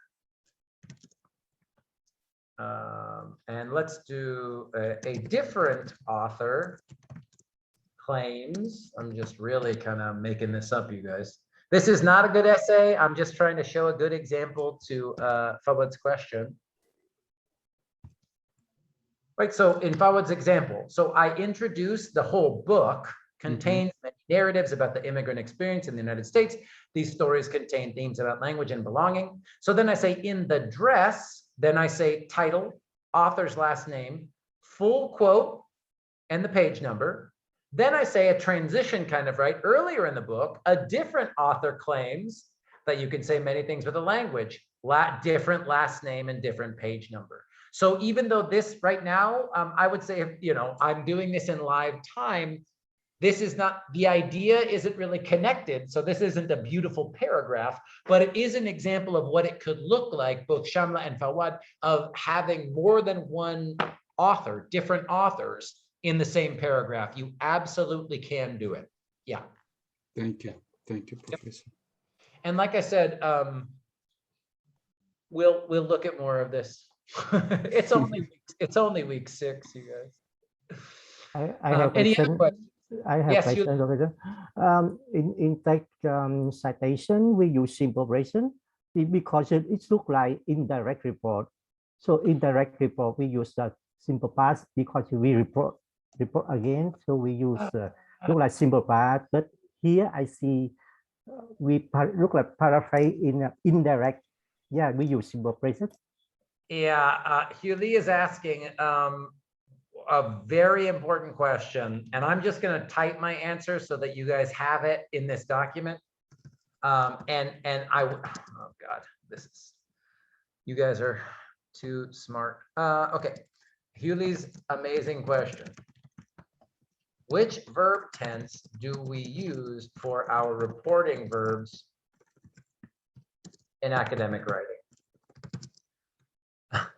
and let's do a different author claims. I'm just really kind of making this up, you guys. This is not a good essay. I'm just trying to show a good example to Fawad's question. Right, so in Fawad's example, so I introduced the whole book contains many narratives about the immigrant experience in the United States. These stories contain themes about language and belonging. So then I say in the dress, then I say title, author's last name, full quote, and the page number. Then I say a transition kind of right earlier in the book, a different author claims that you can say many things with the language, different last name and different page number. So even though this right now, I would say, I'm doing this in live time, this is not, the idea isn't really connected. So this isn't a beautiful paragraph, but it is an example of what it could look like, both Shamla and Fawad, of having more than one author, different authors in the same paragraph. You absolutely can do it. Yeah. Thank you, Professor. And like I said, we'll look at more of this. It's only week 6, you guys. I have any other questions? I have yes, question, Professor. In text citation, we use simple present because it looks like indirect report. So indirect report, we use the simple past because we report again. So we use look like simple past. But here I see we look like paraphrase in indirect. Yeah, we use simple present. Yeah, Huli is asking a very important question, and I'm just going to type my answer so that you guys have it in this document. And oh God, you guys are too smart. Okay, Huli's amazing question. Which verb tense do we use for our reporting verbs in academic writing?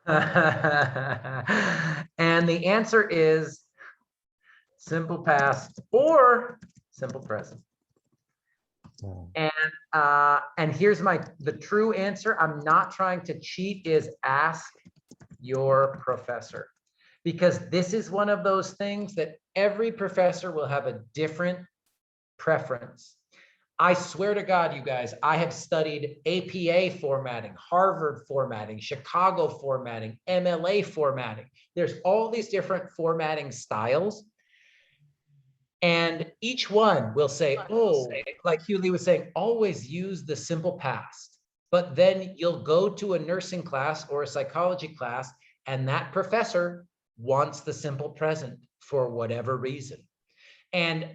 And the answer is simple past or simple present. And here's the true answer. I'm not trying to cheat, is ask your professor, because this is one of those things that every professor will have a different preference. I swear to God, you guys, I have studied APA formatting, Harvard formatting, Chicago formatting, MLA formatting. There's all these different formatting styles. And each one will say, oh, like Hughley was saying, always use the simple past. But then you'll go to a nursing class or a psychology class, and that professor wants the simple present for whatever reason. And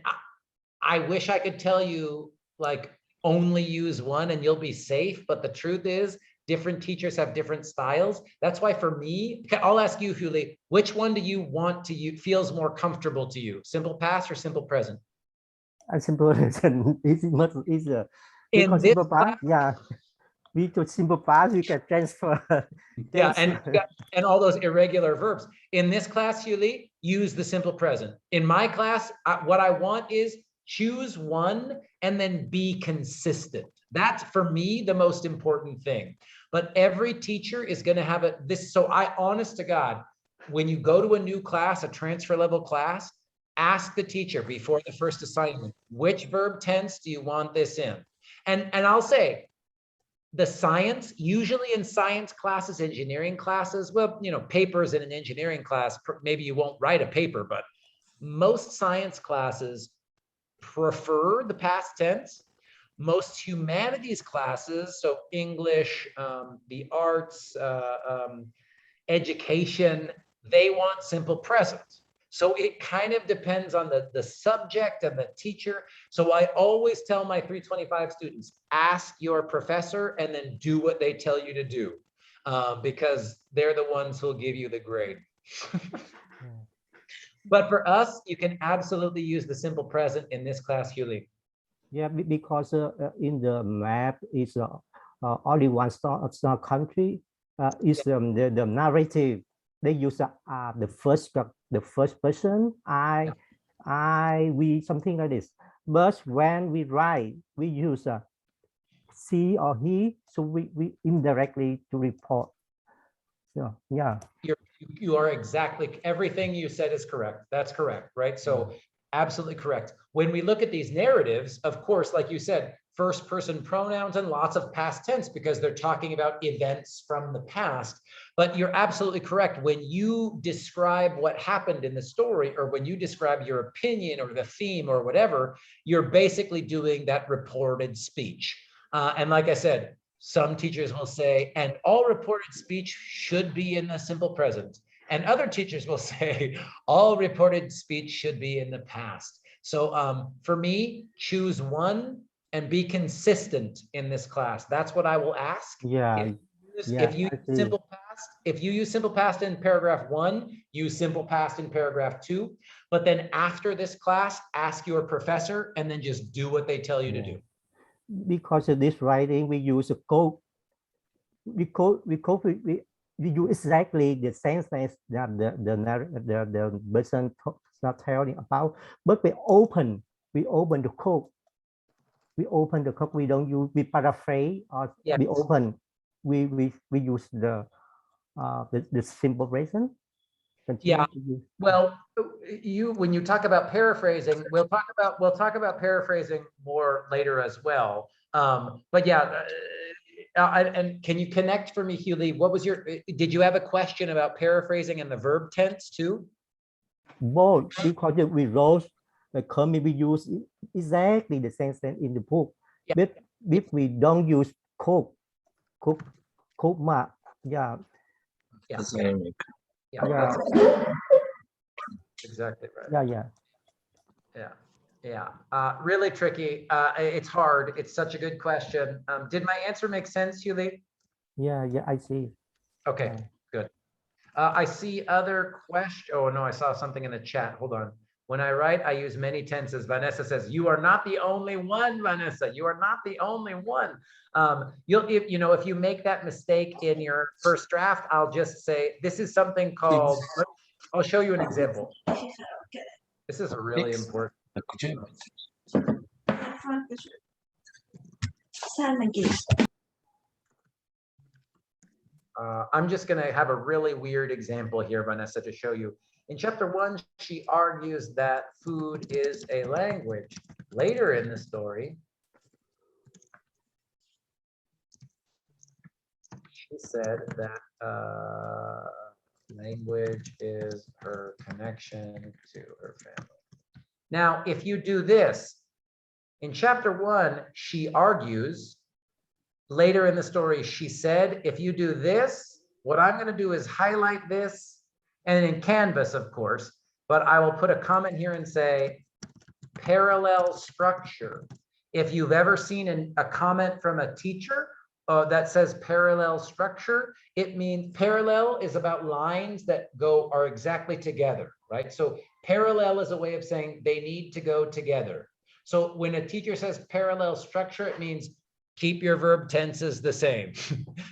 I wish I could tell you, like, only use one and you'll be safe. But the truth is, different teachers have different styles. That's why for me, I'll ask you, Hughley, which one do you want to use, feels more comfortable to you? Simple past or simple present? Simple present is much easier. In Because this simple past, yeah. We do simple past, we can transfer. Yeah, and all those irregular verbs. In this class, Hughley, use the simple present. In my class, what I want is choose one and then be consistent. That's for me the most important thing. But every teacher is going to have this. So honest to God, when you go to a new class, a transfer level class, ask the teacher before the first assignment, which verb tense do you want this in? And I'll say, the science, usually in science classes, engineering classes, well, papers in an engineering class, maybe you won't write a paper, but most science classes prefer the past tense. Most humanities classes, so English, the arts, education, they want simple present. So it kind of depends on the subject and the teacher. So I always tell my 325 students, ask your professor and then do what they tell you to do, because they're the ones who'll give you the grade. But for us, you can absolutely use the simple present in this class, Hughley. Yeah, because in the map is only one star country. Is the narrative. They use the first person, I, we, something like this. But when we write, we use she or he, so we indirectly to report. So yeah. You are exactly, everything you said is correct. That's correct, right? So absolutely correct. When we look at these narratives, of course, like you said, first person pronouns and lots of past tense because they're talking about events from the past. But you're absolutely correct. When you describe what happened in the story, or when you describe your opinion or the theme or whatever, you're basically doing that reported speech. And like I said, some teachers will say, and all reported speech should be in the simple present. And other teachers will say, all reported speech should be in the past. So for me, choose one and be consistent in this class. That's what I will ask. Yeah. If you use simple past in paragraph 1, use simple past in paragraph 2. But then after this class, ask your professor and then just do what they tell you to do. Because of this writing, we use a code. We use exactly the same things that the person not telling about, but we open the code. We open the code. We don't use, we paraphrase or we open. We use the simple version. Yeah. Well, when you talk about paraphrasing, we'll talk about paraphrasing more later as well. But yeah, and can you connect for me, Hughley? What was did you have a question about paraphrasing and the verb tense too? Both, because we wrote the comment, we use exactly the same thing in the book. But if we don't use code mark, yeah. Yeah. Exactly right. Yeah. Really tricky. It's hard. It's such a good question. Did my answer make sense, Hughley? Yeah, I see. Okay, good. I see other questions. Oh no, I saw something in the chat. Hold on. When I write, I use many tenses. Vanessa says, you are not the only one, Vanessa. You are not the only one. If you make that mistake in your first draft, I'll just say, this is something called, I'll show you an example. This is a really important. I'm just going to have a really weird example here, Vanessa, to show you. In chapter 1, she argues that food is a language. Later in the story, she said that language is her connection to her family. Now, if you do this, in chapter 1, she argues. Later in the story, she said, if you do this, what I'm going to do is highlight this, and in Canvas, of course, but I will put a comment here and say parallel structure. If you've ever seen a comment from a teacher that says parallel structure, it means parallel is about lines that are exactly together, right? So parallel is a way of saying they need to go together. So when a teacher says parallel structure, it means keep your verb tenses the same.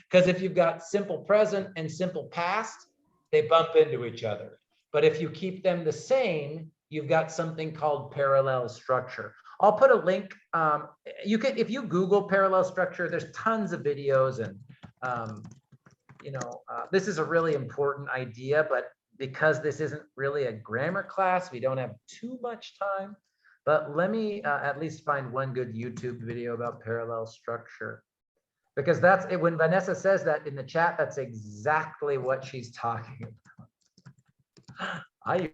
Because if you've got simple present and simple past, they bump into each other. But if you keep them the same, you've got something called parallel structure. I'll put a link. If you Google parallel structure, there's tons of videos, and this is a really important idea, but because this isn't really a grammar class, we don't have too much time. But let me at least find one good YouTube video about parallel structure, because that's it. When Vanessa says that in the chat, that's exactly what she's talking about. I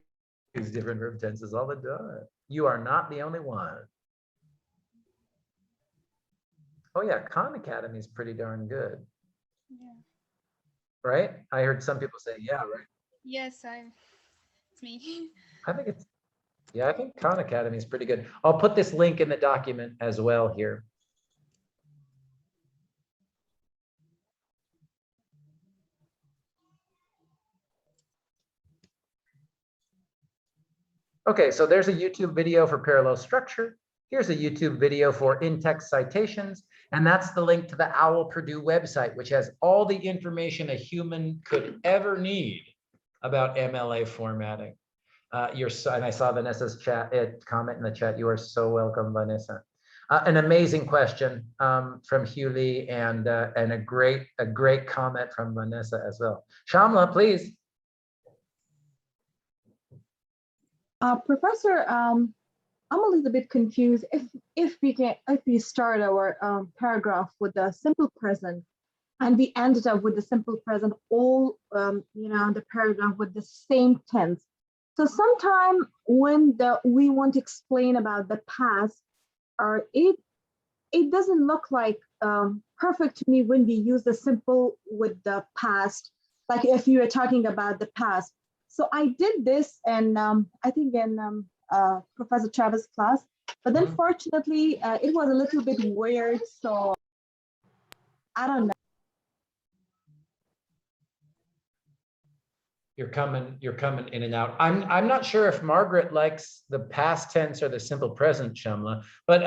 use different verb tenses all the time. You are not the only one. Oh yeah, Khan Academy is pretty darn good. Yeah. Right? I heard some people say, yeah, right? Yes, it's me. I think Khan Academy is pretty good. I'll put this link in the document as well here. Okay, so there's a YouTube video for parallel structure. Here's a YouTube video for in-text citations, and that's the link to the OWL Purdue website, which has all the information a human could ever need about MLA formatting. And I saw Vanessa's comment in the chat. You are so welcome, Vanessa. An amazing question from Hugh Lee, and a great comment from Vanessa as well. Shamla, please. Professor, I'm a little bit confused. If we start our paragraph with the simple present, and we ended up with the simple present, all the paragraph with the same tense. So sometime when we want to explain about the past, it doesn't look like perfect to me when we use the simple with the past, like if you were talking about the past. So I did this, and I think in Professor Travis' class, but then fortunately it was a little bit weird. So I don't know. You're coming in and out. I'm not sure if Margaret likes the past tense or the simple present, Shamla, but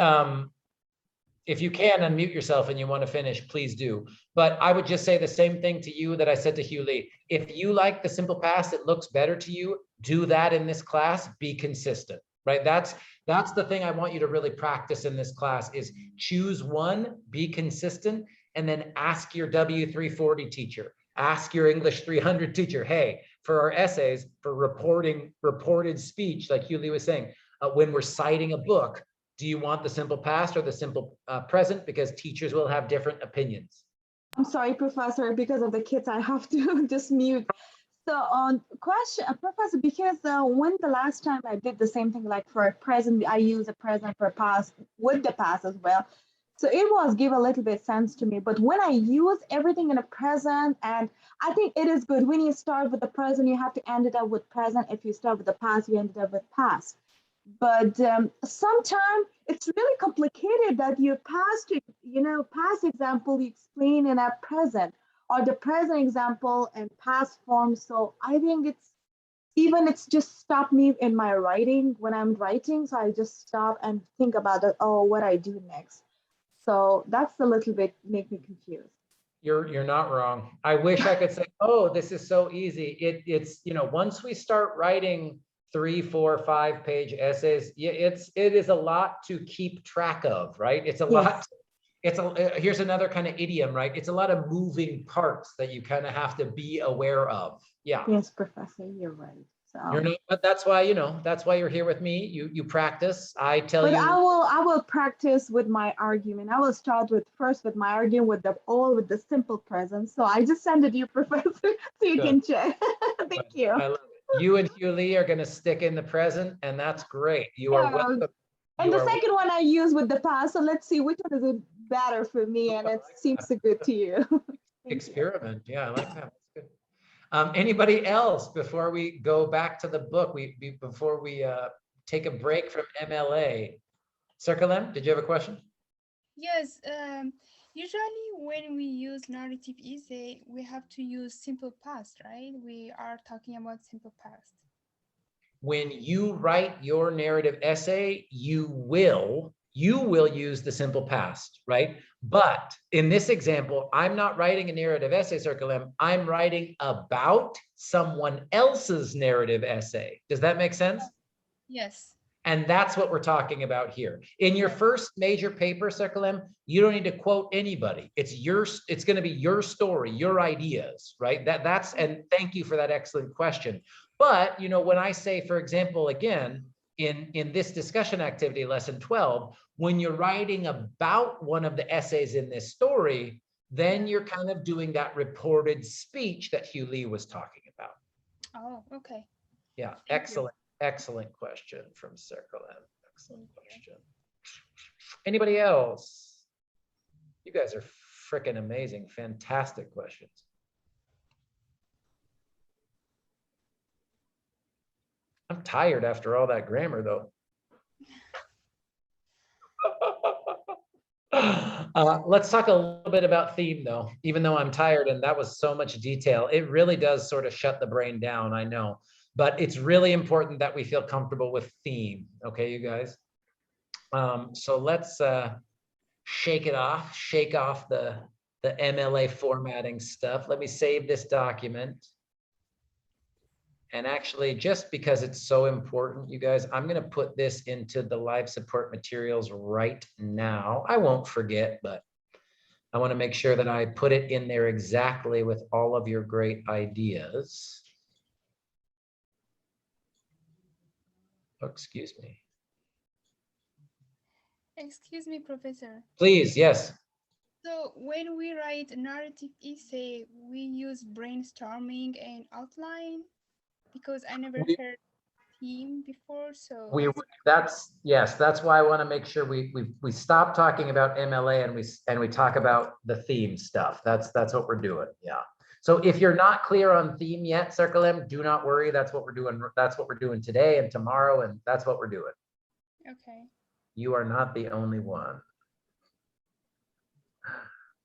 if you can unmute yourself and you want to finish, please do. But I would just say the same thing to you that I said to Hugh Lee. If you like the simple past, it looks better to you, do that in this class, be consistent, right? That's the thing I want you to really practice in this class is choose one, be consistent, and then ask your W340 teacher, ask your English 300 teacher, hey, for our essays, for reported speech, like Hugh Lee was saying, when we're citing a book, do you want the simple past or the simple present? Because teachers will have different opinions. I'm sorry, Professor, because of the kids, I have to just mute. So on question, Professor, because when the last time I did the same thing, like for a present, I use a present for past with the past as well. So it was give a little bit sense to me. But when I use everything in a present, and I think it is good when you start with the present, you have to end it up with present. If you start with the past, you end it up with past. But sometimes it's really complicated that your past example you explain in a present, or the present example and past form. So I think even it's just stopped me in my writing when I'm writing. So I just stop and think about it. Oh, what I do next. So that's a little bit make me confused. You're not wrong. I wish I could say, oh, this is so easy. It's, you know, once we start writing 3, 4, 5-page essays, it is a lot to keep track of, right? It's a Yes. lot. It's here's another kind of idiom, right? It's a lot of moving parts that you kind of have to be aware of. Yeah. Yes, Professor, you're right. So. You're not, but that's why, you know, that's why you're here with me. You practice. I tell But you. I will practice with my argument. I will start with first with my argument with the simple present. So I just send it to you, Professor, so you Good. can check. Thank you. I love it. You and Hugh Lee are going to stick in the present, and that's great. You are welcome. And the second one I use with the past. So let's see which one is it better for me, and it seems so good to you. Experiment. Yeah, I like that. That's good. Anybody else before we go back to the book? Before we take a break from MLA. Circle M, did you have a question? Yes. Usually when we use narrative essay, we have to use simple past, right? We are talking about simple past. When you write your narrative essay, you will use the simple past, right? But in this example, I'm not writing a narrative essay, Circle M. I'm writing about someone else's narrative essay. Does that make sense? Yes. And that's what we're talking about here. In your first major paper, Circle M, you don't need to quote anybody. It's going to be your story, your ideas, right? And thank you for that excellent question. But, you know, when I say, for example, again, in this discussion activity, lesson 12, when you're writing about one of the essays in this story, then you're kind of doing that reported speech that Hugh Lee was talking about. Oh, okay. Yeah, excellent. Excellent question from Circle M. Excellent question. Anybody else? You guys are freaking amazing. Fantastic questions. I'm tired after all that grammar, though. Let's talk a little bit about theme, though. Even though I'm tired and that was so much detail, it really does sort of shut the brain down, I know. But it's really important that we feel comfortable with theme. Okay, you guys? So let's shake off the MLA formatting stuff. Let me save this document. And actually, just because it's so important, you guys, I'm going to put this into the live support materials right now. I won't forget, but I want to make sure that I put it in there exactly with all of your great ideas. Oh, excuse me. Excuse me, Professor. Please, yes. So when we write a narrative essay, we use brainstorming and outline, because I never heard theme before. So that's why I want to make sure we stop talking about MLA and we talk about the theme stuff. That's what we're doing. Yeah. So if you're not clear on theme yet, Circle M, do not worry. That's what we're doing. That's what we're doing today and tomorrow, and that's what we're doing. Okay. You are not the only one.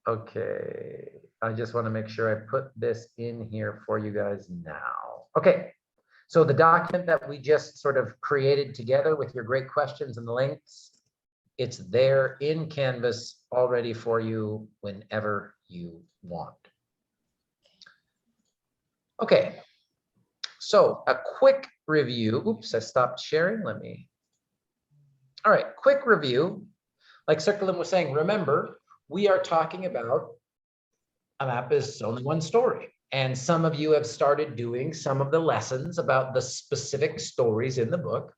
Okay. I just want to make sure I put this in here for you guys now. Okay. So the document that we just sort of created together with your great questions and the links, it's there in Canvas already for you whenever you want. Okay, so a quick review. Oops, I stopped sharing. All right, quick review. Like Circle M was saying, remember, we are talking about a map is only one story. And some of you have started doing some of the lessons about the specific stories in the book.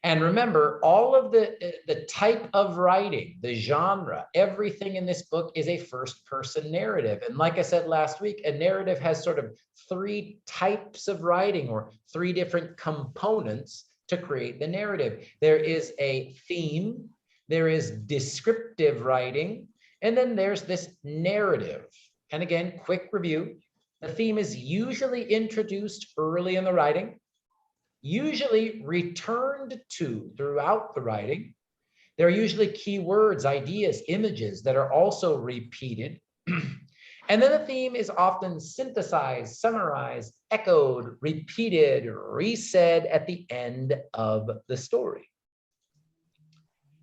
And remember, all of the type of writing, the genre, everything in this book is a first-person narrative. And like I said last week, a narrative has sort of 3 types of writing or 3 different components to create the narrative. There is a theme, there is descriptive writing, and then there's this narrative. And again, quick review. The theme is usually introduced early in the writing, usually returned to throughout the writing. There are usually key words, ideas, images that are also repeated. And then the theme is often synthesized, summarized, echoed, repeated, resaid at the end of the story.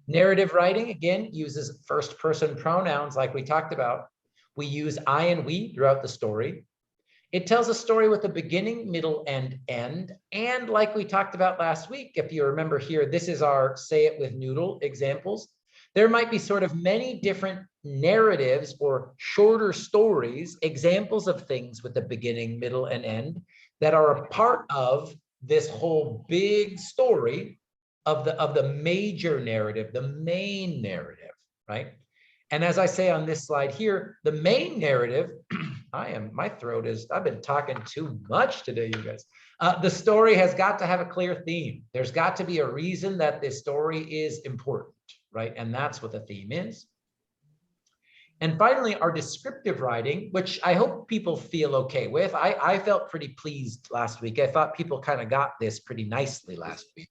Narrative writing, again, uses first person pronouns like we talked about. We use I and we throughout the story. It tells a story with a beginning, middle, and end. And like we talked about last week, if you remember here, this is our say it with noodle examples. There might be sort of many different narratives or shorter stories, examples of things with a beginning, middle, and end that are a part of this whole big story of the major narrative, the main narrative, right? And as I say on this slide here, the main narrative, my throat is, I've been talking too much today, you guys. The story has got to have a clear theme. There's got to be a reason that this story is important, right? And that's what the theme is. And finally, our descriptive writing, which I hope people feel okay with. I felt pretty pleased last week. I thought people kind of got this pretty nicely last week.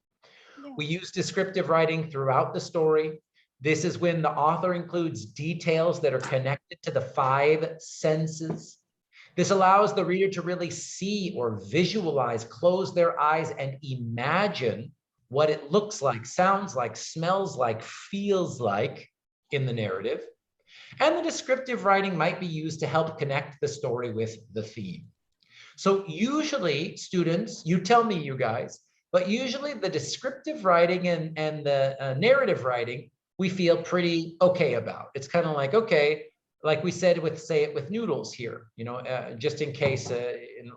Yeah. We use descriptive writing throughout the story. This is when the author includes details that are connected to the 5 senses. This allows the reader to really see or visualize, close their eyes and imagine what it looks like, sounds like, smells like, feels like in the narrative. And the descriptive writing might be used to help connect the story with the theme. So usually, students, you tell me, you guys, but usually the descriptive writing and the narrative writing, we feel pretty okay about. It's kind of like, okay, like we said with say it with noodles here, you know, just in case,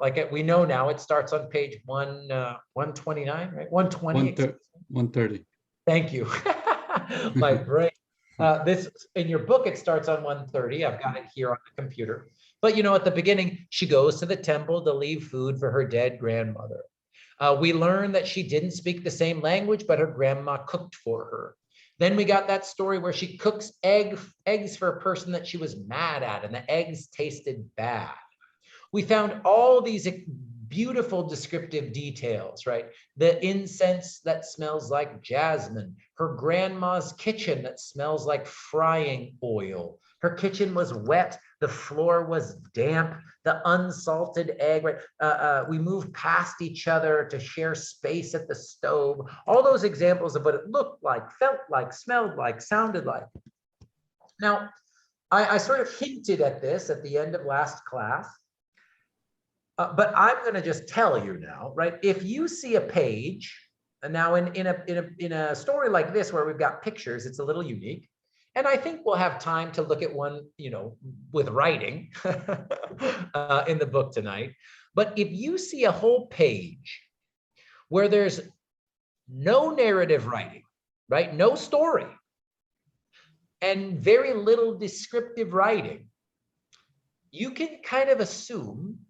like we know now, it starts on page 129, right? 120. 130. Thank you. My brain. This in your book, it starts on 130. I've got it here on the computer. But you know, at the beginning, she goes to the temple to leave food for her dead grandmother. We learn that she didn't speak the same language, but her grandma cooked for her. Then we got that story where she cooks eggs for a person that she was mad at, and the eggs tasted bad. We found all these beautiful descriptive details, right? The incense that smells like jasmine, her grandma's kitchen that smells like frying oil. Her kitchen was wet, the floor was damp, the unsalted egg, right? We moved past each other to share space at the stove. All those examples of what it looked like, felt like, smelled like, sounded like. Now, I sort of hinted at this at the end of last class. But I'm going to just tell you now, right? If you see a page, and now in a story like this where we've got pictures, it's a little unique. And I think we'll have time to look at one, you know, with writing in the book tonight. But if you see a whole page where there's no narrative writing, right? No story, and very little descriptive writing, you can kind of assume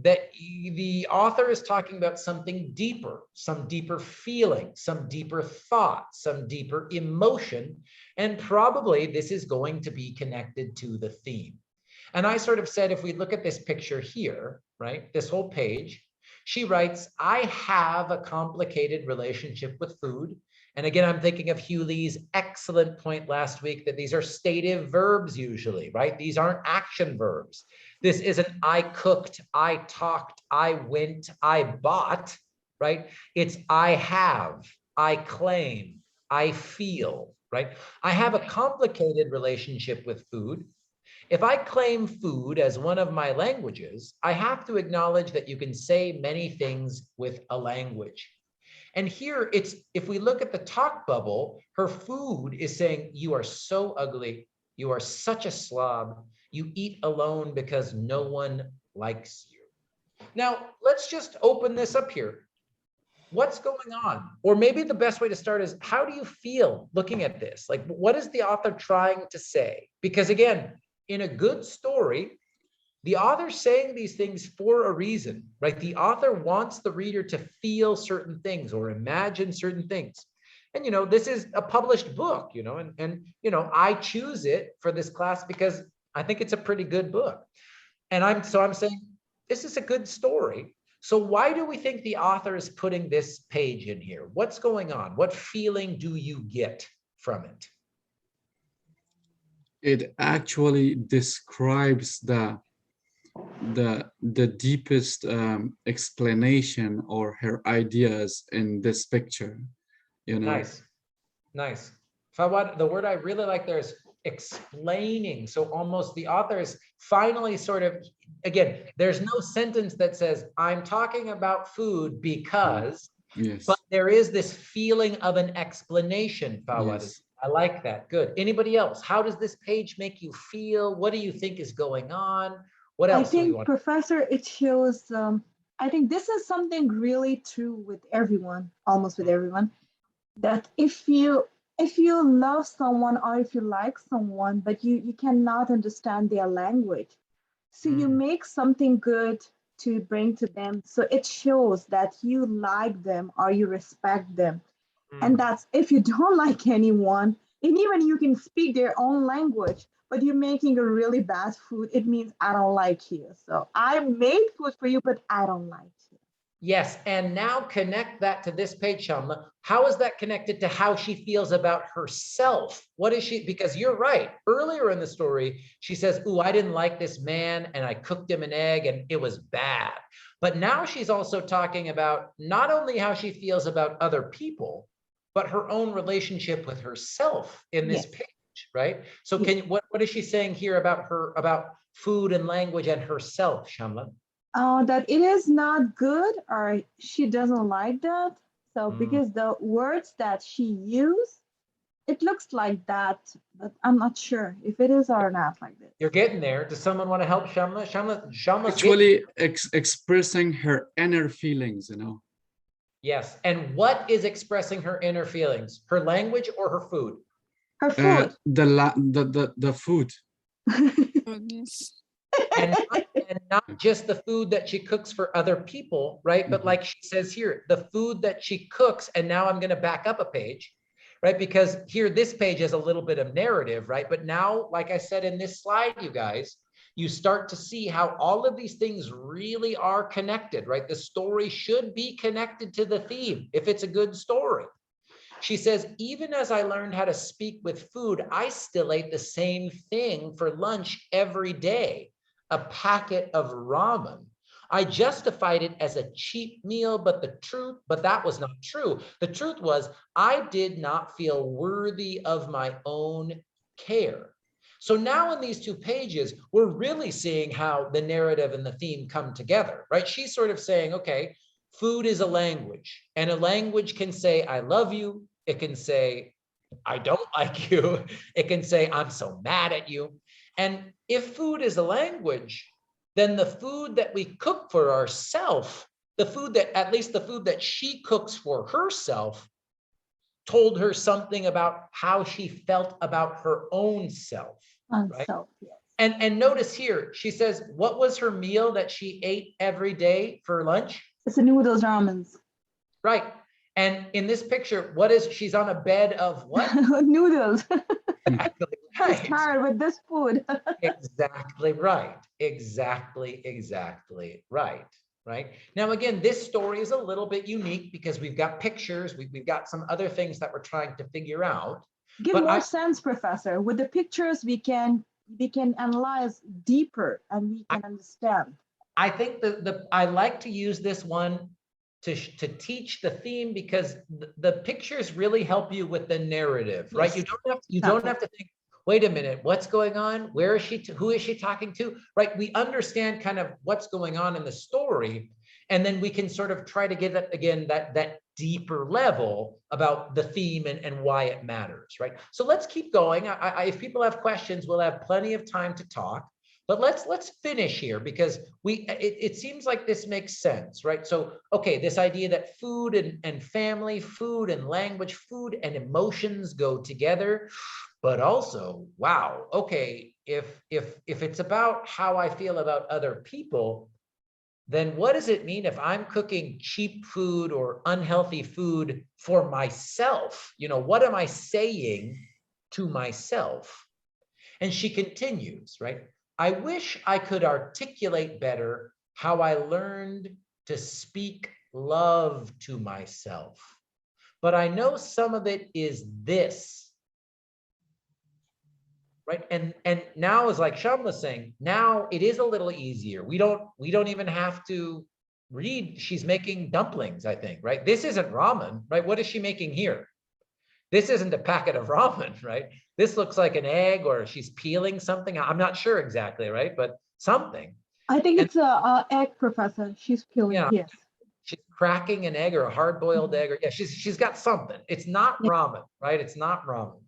that the author is talking about something deeper, some deeper feeling, some deeper thought, some deeper emotion, and probably this is going to be connected to the theme. And I sort of said, if we look at this picture here, right, this whole page, she writes, I have a complicated relationship with food. And again, I'm thinking of Hugh Lee's excellent point last week that these are stative verbs usually, right? These aren't action verbs. This isn't I cooked, I talked, I went, I bought, right? It's I have, I claim, I feel, right? I have a complicated relationship with food. If I claim food as one of my languages, I have to acknowledge that you can say many things with a language. And here it's, if we look at the talk bubble, her food is saying, you are so ugly. You are such a slob. You eat alone because no one likes you. Now, let's just open this up here. What's going on? Or maybe the best way to start is, how do you feel looking at this? Like, what is the author trying to say? Because again, in a good story, the author's saying these things for a reason, right? The author wants the reader to feel certain things or imagine certain things. And, you know, this is a published book, you know, and you know, I choose it for this class because I think it's a pretty good book. And I'm saying, this is a good story. So why do we think the author is putting this page in here? What's going on? What feeling do you get from it? It actually describes the deepest explanation or her ideas in this picture, you know. Nice, nice. Fawad, the word I really like there is explaining. So almost the author is finally sort of, again, there's no sentence that says, I'm talking about food because, Yes. but there is this feeling of an explanation, Fawad. Yes. I like that. Good. Anybody else? How does this page make you feel? What do you think is going on? What I else do we think, want? Professor, it shows, I think this is something really true with everyone, almost with everyone, that if you love someone or if you like someone, but you cannot understand their language, so you make something good to bring to them. So it shows that you like them or you respect them. And that's if you don't like anyone, and even you can speak their own language, but you're making a really bad food, it means I don't like you. So I made food for you, but I don't like you. Yes, and now connect that to this page, Shamla. How is that connected to how she feels about herself? What is she, because you're right. Earlier in the story, she says, ooh, I didn't like this man and I cooked him an egg and it was bad. But now she's also talking about not only how she feels about other people, but her own relationship with herself in this Yes. page, right? So can you, what is she saying here about her, about food and language and herself, Shamla? That it is not good or she doesn't like that. So because the words that she used, it looks like that, but I'm not sure if it is or not like this. You're getting there. Does someone want to help Shamla? Shamla's Actually expressing her inner feelings, you know. Yes. And what is expressing her inner feelings? Her language or her food? Her food. The food. And not just the food that she cooks for other people, right? But like she says here, the food that she cooks, and now I'm going to back up a page, right? Because here, this page is a little bit of narrative, right? But now, like I said in this slide, you guys, you start to see how all of these things really are connected, right? The story should be connected to the theme if it's a good story. She says, even as I learned how to speak with food, I still ate the same thing for lunch every day, a packet of ramen. I justified it as a cheap meal, but that was not true. The truth was, I did not feel worthy of my own care. So now in these two pages, we're really seeing how the narrative and the theme come together, right? She's sort of saying, okay, food is a language, and a language can say, I love you. It can say, I don't like you. It can say, I'm so mad at you. And if food is a language, then the food that we cook for ourselves, the food that, at least the food that she cooks for herself, told her something about how she felt about her own self. Right? Self, yes. And notice here, she says, what was her meal that she ate every day for lunch? It's a noodles ramens. Right. And in this picture, what is, she's on a bed of what? Noodles. Exactly right. She's tired with this food. Exactly right. Exactly right. Right. Now, again, this story is a little bit unique because we've got pictures, we've got some other things that we're trying to figure out. Give more sense, Professor. With the pictures, we can analyze deeper and we can understand. I think I like to use this one to teach the theme because the pictures really help you with the narrative, right? Yes. You don't have to think, wait a minute, what's going on? Where is she? Who is she talking to? Right? We understand kind of what's going on in the story, and then we can sort of try to get that again, that deeper level about the theme and why it matters, right? So let's keep going. If people have questions, we'll have plenty of time to talk. But let's finish here because it seems like this makes sense, right? So, okay, this idea that food and family, food and language, food and emotions go together, but also, wow, okay, if it's about how I feel about other people, then what does it mean if I'm cooking cheap food or unhealthy food for myself? You know, what am I saying to myself? And she continues, right? I wish I could articulate better how I learned to speak love to myself. But I know some of it is this, right? And now is like Sham was saying, now it is a little easier. We don't even have to read. She's making dumplings, I think, right? This isn't ramen, right? What is she making here? This isn't a packet of ramen, right? This looks like an egg, or she's peeling something. I'm not sure exactly, right? But something. I think it's a egg, Professor. She's peeling. Yeah. Yes. She's cracking an egg or a hard-boiled egg, or yeah, she's got something. It's not ramen, right? It's not ramen.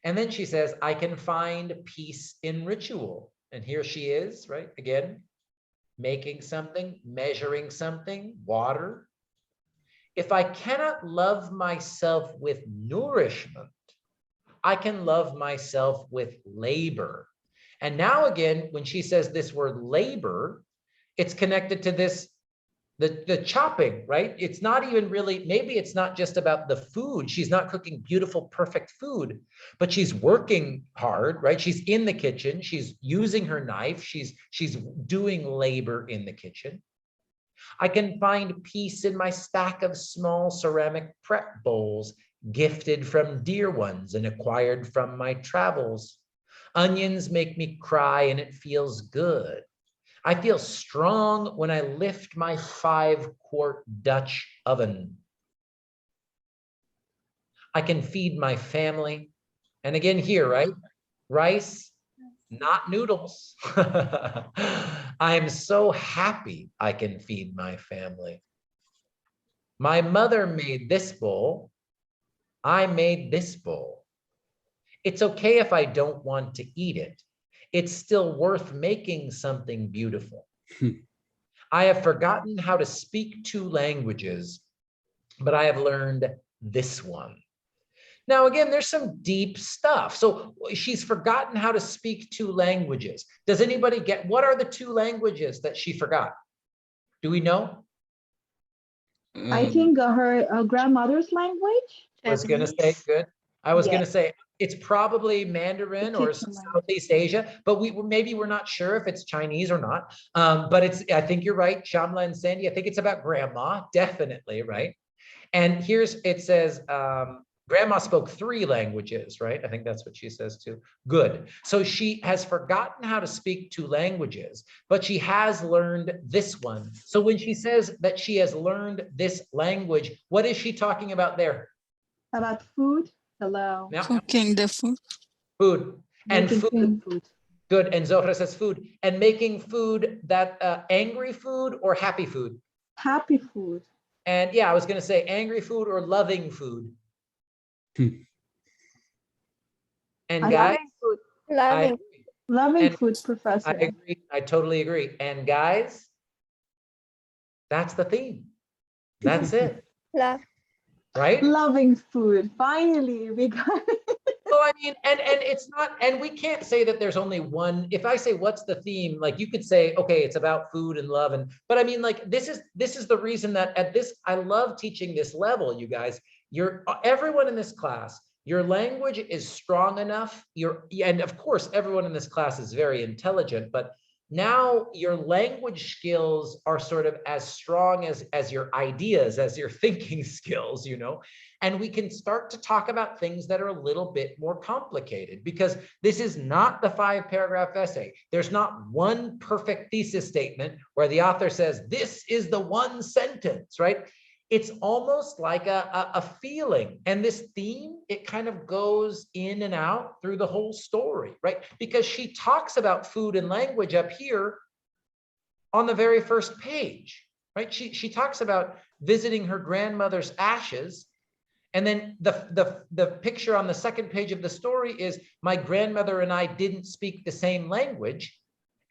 And then she says, I can find peace in ritual. And here she is, right? Again, making something, measuring something, water. If I cannot love myself with nourishment, I can love myself with labor. And now again, when she says this word labor, it's connected to this, the chopping, right? It's not even really, maybe it's not just about the food. She's not cooking beautiful, perfect food, but she's working hard, right? She's in the kitchen. She's using her knife. She's doing labor in the kitchen. I can find peace in my stack of small ceramic prep bowls, gifted from dear ones and acquired from my travels. Onions make me cry and it feels good. I feel strong when I lift my 5-quart Dutch oven. I can feed my family. And again here, right? Rice, not noodles. I'm so happy I can feed my family. My mother made this bowl. I made this bowl. It's okay if I don't want to eat it. It's still worth making something beautiful. I have forgotten how to speak 2 languages, but I have learned this one. Now, again, there's some deep stuff. So she's forgotten how to speak 2 languages. Does anybody get, what are the 2 languages that she forgot? Do we know? I think her grandmother's language. I was going to say, good. I was going to say, it's probably Mandarin or Kitchen language. Southeast Asia, but maybe we're not sure if it's Chinese or not. But it's, I think you're right, Shamla and Sandy. I think it's about grandma, definitely, right? And here's, it says, grandma spoke 3 languages, right? I think that's what she says too. Good. So she has forgotten how to speak 2 languages, but she has learned this one. So when she says that she has learned this language, what is she talking about there? About food. Hello. Yeah. Cooking the food. Food. And Making food. Good. And Zohra says food. And making food that angry food or happy food? Happy food. And yeah, I was going to say angry food or loving food. And guys, Loving food, Professor. I agree. I totally agree. And guys, that's the theme. That's it. Love. Right? Loving food. Finally, we got it. Well, I mean, and it's not, and we can't say that there's only one. If I say what's the theme, like you could say, okay, it's about food and love, but I mean, like this is the reason that at this, I love teaching this level, you guys. Everyone in this class, your language is strong enough. And of course, everyone in this class is very intelligent, but now your language skills are sort of as strong as your ideas, as your thinking skills, you know, and we can start to talk about things that are a little bit more complicated, because this is not the 5-paragraph essay. There's not one perfect thesis statement where the author says, this is the one sentence, right? It's almost like a feeling. And this theme, it kind of goes in and out through the whole story, right? Because she talks about food and language up here on the very first page, right? She talks about visiting her grandmother's ashes. And then the picture on the second page of the story is my grandmother and I didn't speak the same language.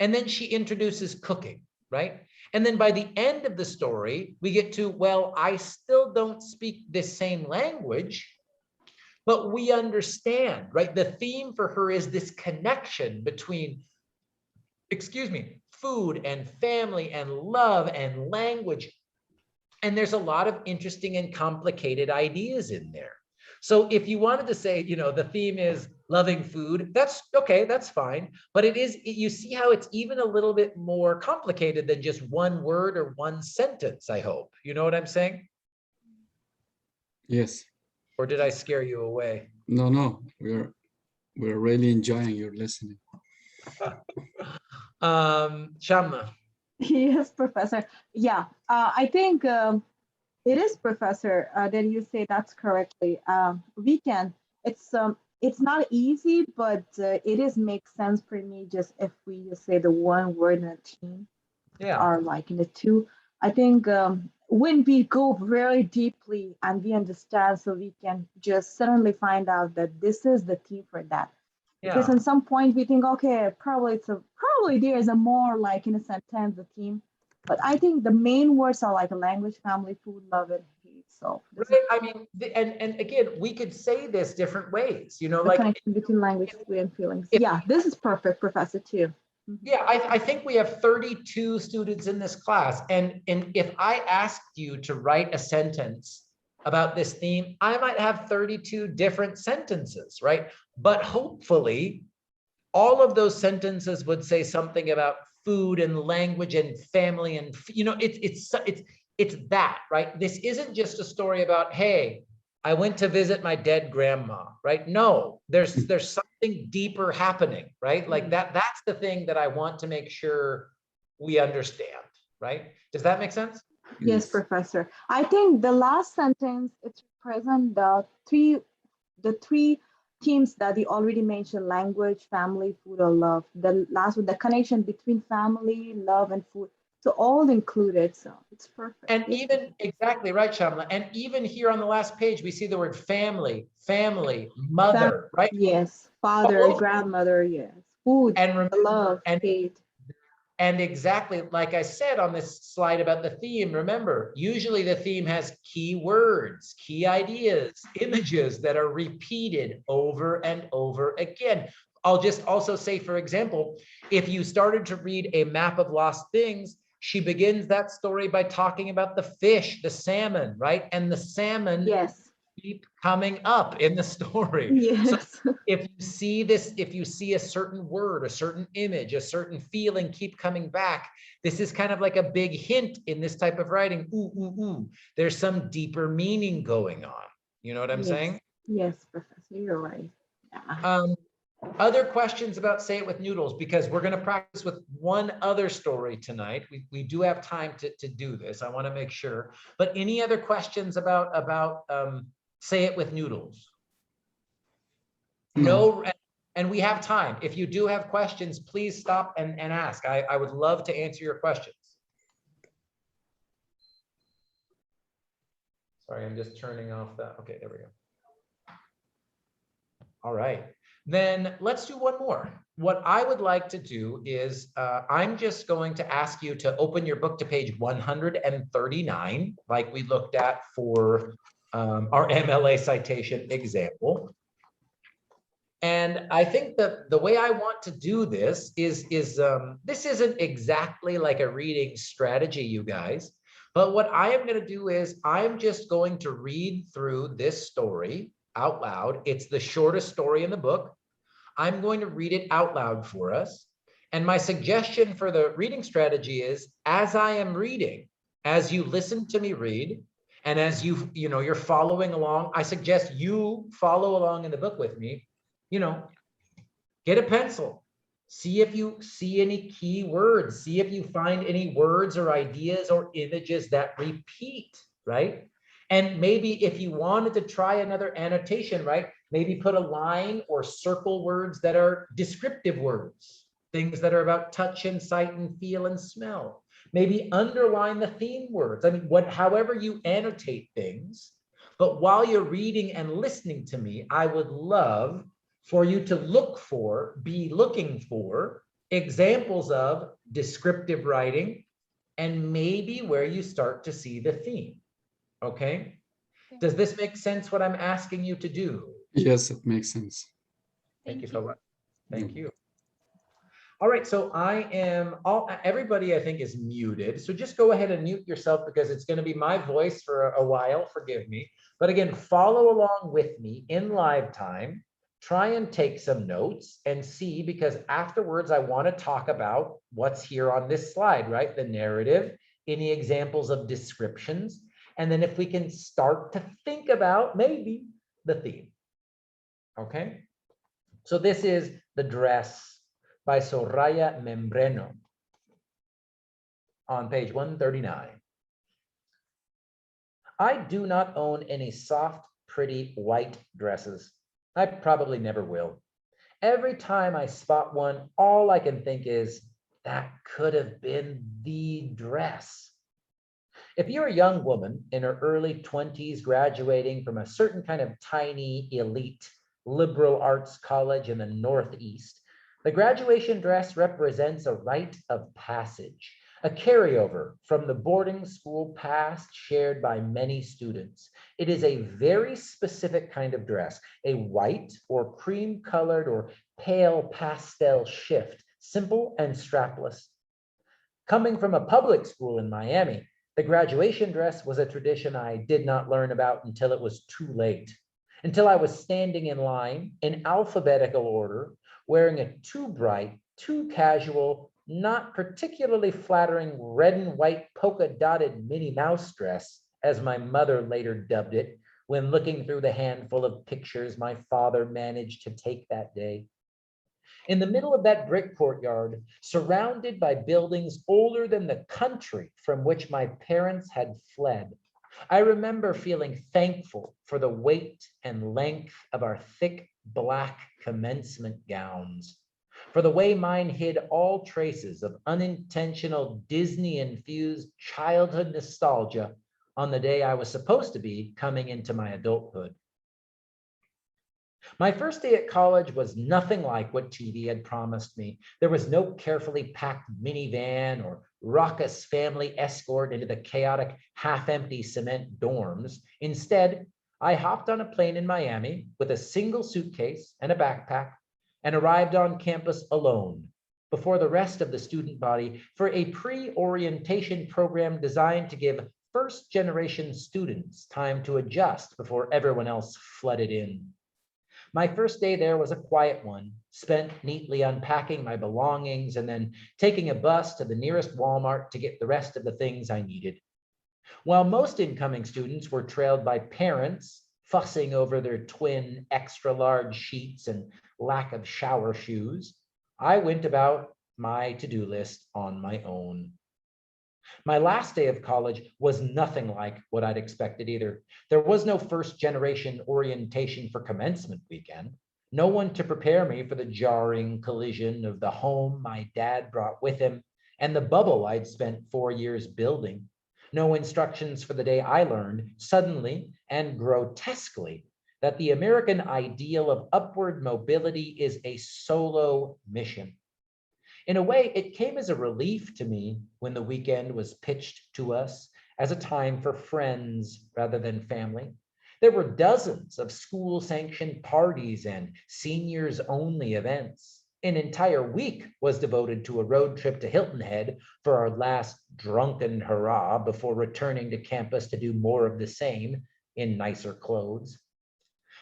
And then she introduces cooking, right? And then by the end of the story, we get to, well, I still don't speak this same language, but we understand, right? The theme for her is this connection between, food and family and love and language. And there's a lot of interesting and complicated ideas in there. So if you wanted to say, you know, the theme is loving food, that's okay, that's fine. But you see how it's even a little bit more complicated than just one word or one sentence, I hope. You know what I'm saying? Yes. Or did I scare you away? No, we're We're really enjoying your listening. Shamma. Yes, Professor. Yeah, I think it is, Professor, that you say that's correctly. We can. It's not easy, but it is makes sense for me. Just if we just say the one word in a team, Yeah. or like in the two, I think when we go very deeply and we understand, so we can just suddenly find out that this is the team for that. Because Yeah. at some point we think, okay, probably there is a more like in a sentence the theme, but I think the main words are like a language, family, food, love, and hate. So this is Right. I mean, and again, we could say this different ways, you know, the like connection between language, food, and feelings. if Yeah, this is perfect, Professor, too. Mhm. yeah, I think we have 32 students in this class. And if I asked you to write a sentence about this theme, I might have 32 different sentences, right? But hopefully, all of those sentences would say something about food and language and family and, you know, it's that, right? This isn't just a story about, hey, I went to visit my dead grandma, right? No, there's something deeper happening, right? Like that's the thing that I want to make sure we understand, right? Does that make sense? Yes, Professor. I think the last sentence it represents the three themes that you already mentioned: language, family, food, or love. The last one, the connection between family, love, and food. So all included. So it's perfect. And Yes, even exactly right, Shamla. And even here on the last page, we see the word family, mother, right? yes, father, All of, grandmother, yes, food, and remember, love, hate. and exactly like I said on this slide about the theme, remember, usually the theme has key words, key ideas, images that are repeated over and over again. I'll just also say, for example, if you started to read A Map of Lost Things, she begins that story by talking about the fish, the salmon, right? And the salmon Yes, keep coming up in the story. So yes, if you see this, if you see a certain word, a certain image, a certain feeling keep coming back, this is kind of like a big hint in this type of writing. Ooh, ooh, ooh. There's some deeper meaning going on. You know what I'm yes, saying? yes, Professor, you're right. Yeah. Other questions about Say It With Noodles, because we're going to practice with one other story tonight. We do have time to do this. I want to make sure. But any other questions about Say It With Noodles? No, and we have time. If you do have questions, please stop and ask. I would love to answer your questions. Sorry, I'm just turning off that. Okay, there we go. All right, then let's do one more. What I would like to do is I'm just going to ask you to open your book to page 139, like we looked at for our MLA citation example. And I think that the way I want to do this is this isn't exactly like a reading strategy, you guys, but what I am going to do is I'm just going to read through this story out loud. It's the shortest story in the book. I'm going to read it out loud for us. And my suggestion for the reading strategy is, as I am reading, as you listen to me read, and as you're following along, I suggest you follow along in the book with me. Get a pencil, see if you see any key words, see if you find any words or ideas or images that repeat, right? And maybe if you wanted to try another annotation, right? Maybe put a line or circle words that are descriptive words, things that are about touch and sight and feel and smell. Maybe underline the theme words. I mean, however you annotate things. But while you're reading and listening to me, I would love for you to be looking for examples of descriptive writing and maybe where you start to see the theme. Okay? Does this make sense what I'm asking you to do? Yes, it makes sense. Thank you so much. Thank you. All right, so everybody I think is muted. So just go ahead and mute yourself because it's going to be my voice for a while, forgive me. But again, follow along with me in live time. Try and take some notes and see, because afterwards I want to talk about what's here on this slide, right? The narrative, any examples of descriptions, and then if we can start to think about maybe the theme. Okay? So this is The Dress by Soraya Membreno on page 139. I do not own any soft, pretty white dresses. I probably never will. Every time I spot one, all I can think is, that could have been the dress. If you're a young woman in her early 20s graduating from a certain kind of tiny, elite, liberal arts college in the Northeast, the graduation dress represents a rite of passage, a carryover from the boarding school past shared by many students. It is a very specific kind of dress, a white or cream-colored or pale pastel shift, simple and strapless. Coming from a public school in Miami, the graduation dress was a tradition I did not learn about until it was too late, until I was standing in line in alphabetical order, wearing a too bright, too casual, not particularly flattering red and white polka dotted Minnie Mouse dress, as my mother later dubbed it, when looking through the handful of pictures my father managed to take that day. In the middle of that brick courtyard, surrounded by buildings older than the country from which my parents had fled, I remember feeling thankful for the weight and length of our thick black commencement gowns, for the way mine hid all traces of unintentional Disney-infused childhood nostalgia on the day I was supposed to be coming into my adulthood. My first day at college was nothing like what TV had promised me. There was no carefully packed minivan or raucous family escort into the chaotic, half-empty cement dorms. Instead, I hopped on a plane in Miami with a single suitcase and a backpack and arrived on campus alone before the rest of the student body for a pre-orientation program designed to give first-generation students time to adjust before everyone else flooded in. My first day there was a quiet one, spent neatly unpacking my belongings and then taking a bus to the nearest Walmart to get the rest of the things I needed. While most incoming students were trailed by parents fussing over their twin extra large sheets and lack of shower shoes, I went about my to-do list on my own. My last day of college was nothing like what I'd expected either. There was no first generation orientation for commencement weekend. No one to prepare me for the jarring collision of the home my dad brought with him and the bubble I'd spent 4 years building. No instructions for the day I learned suddenly and grotesquely that the American ideal of upward mobility is a solo mission. In a way, it came as a relief to me when the weekend was pitched to us as a time for friends rather than family. There were dozens of school-sanctioned parties and seniors-only events. An entire week was devoted to a road trip to Hilton Head for our last drunken hurrah before returning to campus to do more of the same in nicer clothes.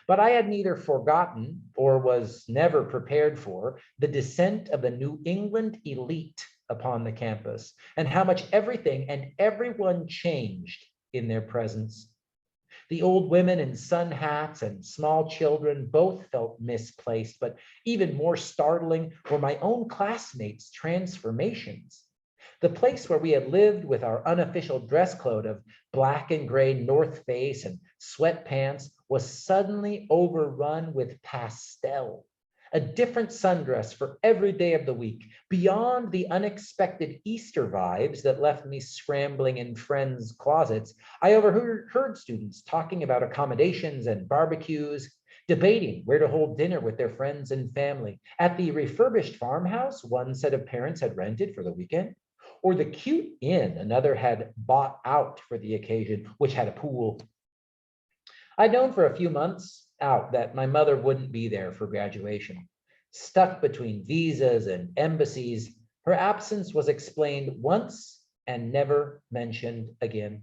But I had neither forgotten or was never prepared for the descent of the New England elite upon the campus and how much everything and everyone changed in their presence. The old women in sun hats and small children both felt misplaced, but even more startling were my own classmates' transformations. The place where we had lived with our unofficial dress code of black and gray North Face and sweatpants was suddenly overrun with pastel, a different sundress for every day of the week, beyond the unexpected Easter vibes that left me scrambling in friends' closets. I overheard students talking about accommodations and barbecues, debating where to hold dinner with their friends and family, at the refurbished farmhouse one set of parents had rented for the weekend, or the cute inn another had bought out for the occasion, which had a pool. I'd known for a few months out that my mother wouldn't be there for graduation. Stuck between visas and embassies, her absence was explained once and never mentioned again.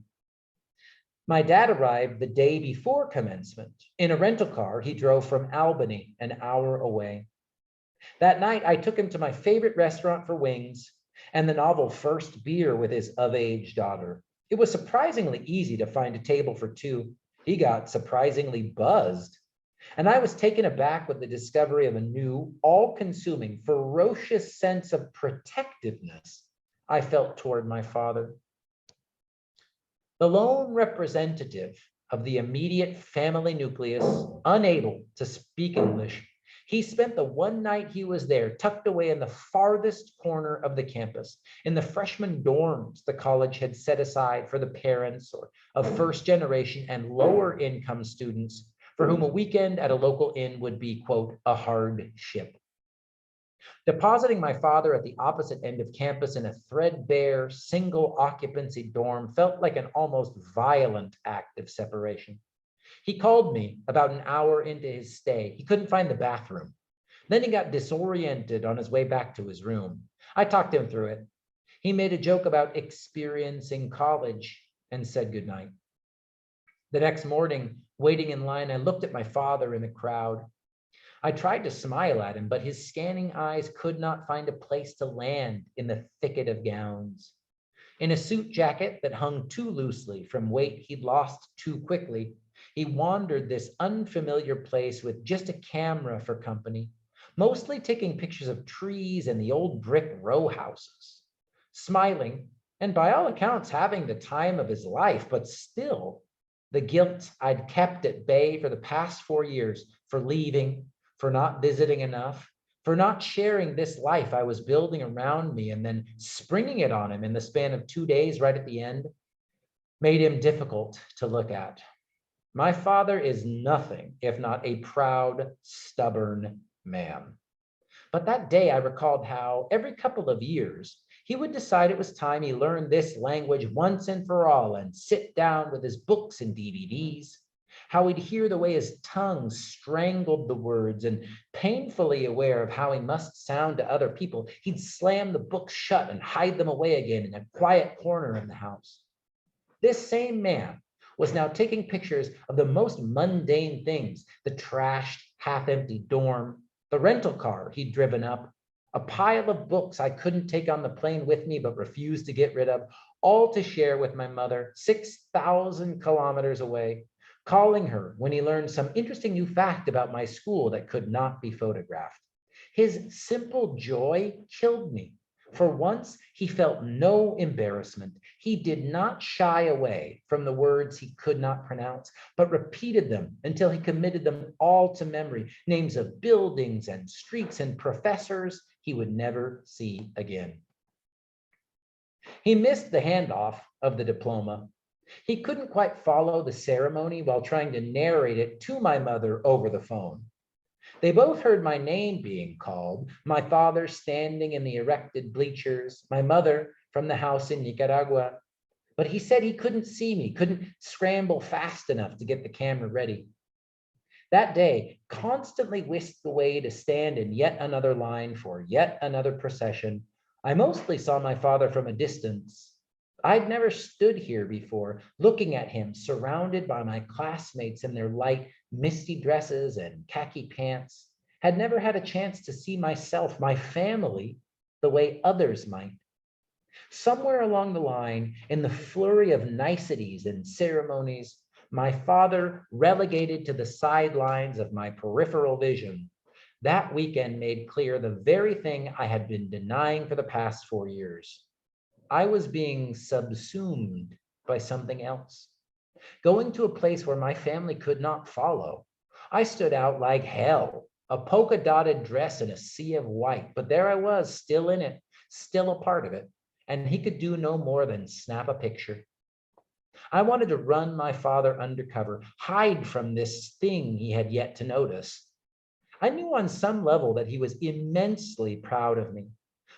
My dad arrived the day before commencement. In a rental car, he drove from Albany, an hour away. That night, I took him to my favorite restaurant for wings and the novel First Beer with his of-age daughter. It was surprisingly easy to find a table for two. He got surprisingly buzzed. And I was taken aback with the discovery of a new, all-consuming, ferocious sense of protectiveness I felt toward my father. The lone representative of the immediate family nucleus, unable to speak English, he spent the one night he was there tucked away in the farthest corner of the campus, in the freshman dorms the college had set aside for the parents or of first generation and lower income students for whom a weekend at a local inn would be, quote, a hardship. Depositing my father at the opposite end of campus in a threadbare, single occupancy dorm felt like an almost violent act of separation. He called me about an hour into his stay. He couldn't find the bathroom. Then he got disoriented on his way back to his room. I talked him through it. He made a joke about experiencing college and said goodnight. The next morning, waiting in line, I looked at my father in the crowd. I tried to smile at him, but his scanning eyes could not find a place to land in the thicket of gowns. In a suit jacket that hung too loosely from weight he'd lost too quickly, he wandered this unfamiliar place with just a camera for company, mostly taking pictures of trees and the old brick row houses. Smiling, and by all accounts having the time of his life, but still, the guilt I'd kept at bay for the past 4 years for leaving, for not visiting enough, for not sharing this life I was building around me and then springing it on him in the span of 2 days right at the end, made him difficult to look at. My father is nothing if not a proud, stubborn man. But that day I recalled how every couple of years, he would decide it was time he learned this language once and for all and sit down with his books and DVDs. How he'd hear the way his tongue strangled the words, and painfully aware of how he must sound to other people, he'd slam the books shut and hide them away again in a quiet corner in the house. This same man was now taking pictures of the most mundane things: the trashed, half-empty dorm, the rental car he'd driven up, a pile of books I couldn't take on the plane with me but refused to get rid of, all to share with my mother 6,000 kilometers away, calling her when he learned some interesting new fact about my school that could not be photographed. His simple joy killed me. For once, he felt no embarrassment. He did not shy away from the words he could not pronounce, but repeated them until he committed them all to memory, names of buildings and streets and professors he would never see again. He missed the handoff of the diploma. He couldn't quite follow the ceremony while trying to narrate it to my mother over the phone. They both heard my name being called, my father standing in the erected bleachers, my mother from the house in Nicaragua. But he said he couldn't see me, couldn't scramble fast enough to get the camera ready. That day, constantly whisked away to stand in yet another line for yet another procession, I mostly saw my father from a distance. I'd never stood here before, looking at him surrounded by my classmates in their light, misty dresses and khaki pants, had never had a chance to see myself, my family, the way others might. Somewhere along the line, in the flurry of niceties and ceremonies, my father relegated to the sidelines of my peripheral vision. That weekend made clear the very thing I had been denying for the past 4 years. I was being subsumed by something else, going to a place where my family could not follow. I stood out like hell, a polka-dotted dress in a sea of white, but there I was, still in it, still a part of it, and he could do no more than snap a picture. I wanted to run my father undercover, hide from this thing he had yet to notice. I knew on some level that he was immensely proud of me,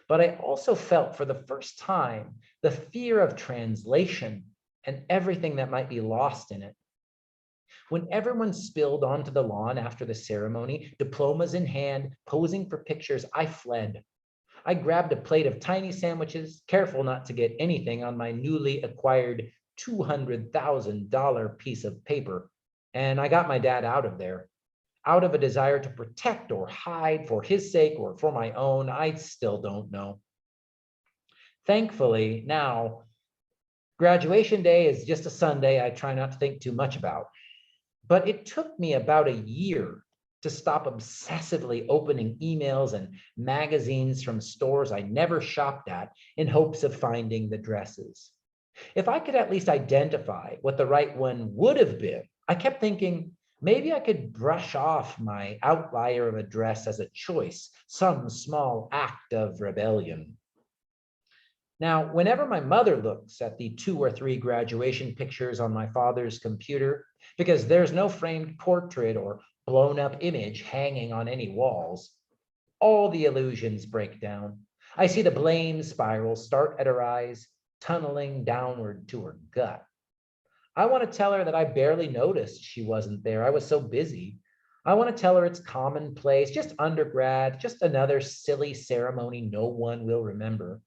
but I also felt for the first time the fear of translation and everything that might be lost in it. When everyone spilled onto the lawn after the ceremony, diplomas in hand, posing for pictures, I fled. I grabbed a plate of tiny sandwiches, careful not to get anything on my newly acquired $200,000 piece of paper, and I got my dad out of there. Out of a desire to protect or hide for his sake or for my own, I still don't know. Thankfully, now, graduation day is just a Sunday I try not to think too much about. But it took me about a year to stop obsessively opening emails and magazines from stores I never shopped at in hopes of finding the dresses. If I could at least identify what the right one would have been, I kept thinking, maybe I could brush off my outlier of a dress as a choice, some small act of rebellion. Now, whenever my mother looks at the 2 or 3 graduation pictures on my father's computer, because there's no framed portrait or blown up image hanging on any walls, all the illusions break down. I see the blame spiral start at her eyes, tunneling downward to her gut. I want to tell her that I barely noticed she wasn't there. I was so busy. I want to tell her it's commonplace, just undergrad, just another silly ceremony no one will remember.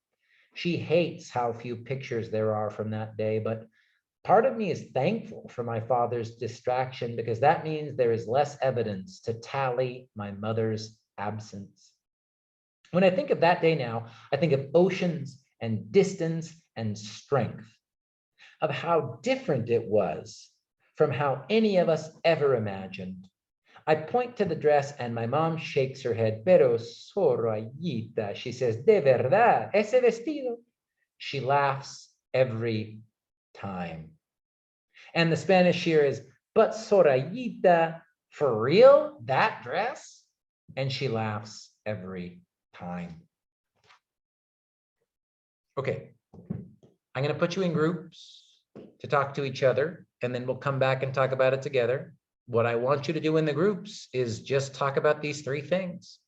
She hates how few pictures there are from that day, but part of me is thankful for my father's distraction because that means there is less evidence to tally my mother's absence. When I think of that day now, I think of oceans and distance and strength, of how different it was from how any of us ever imagined. I point to the dress and my mom shakes her head. Pero Sorayita, she says, de verdad, ese vestido. She laughs every time. And the Spanish here is, but Sorayita, for real, that dress? And she laughs every time. Okay, I'm going to put you in groups to talk to each other, and then we'll come back and talk about it together. What I want you to do in the groups is just talk about these 3 things.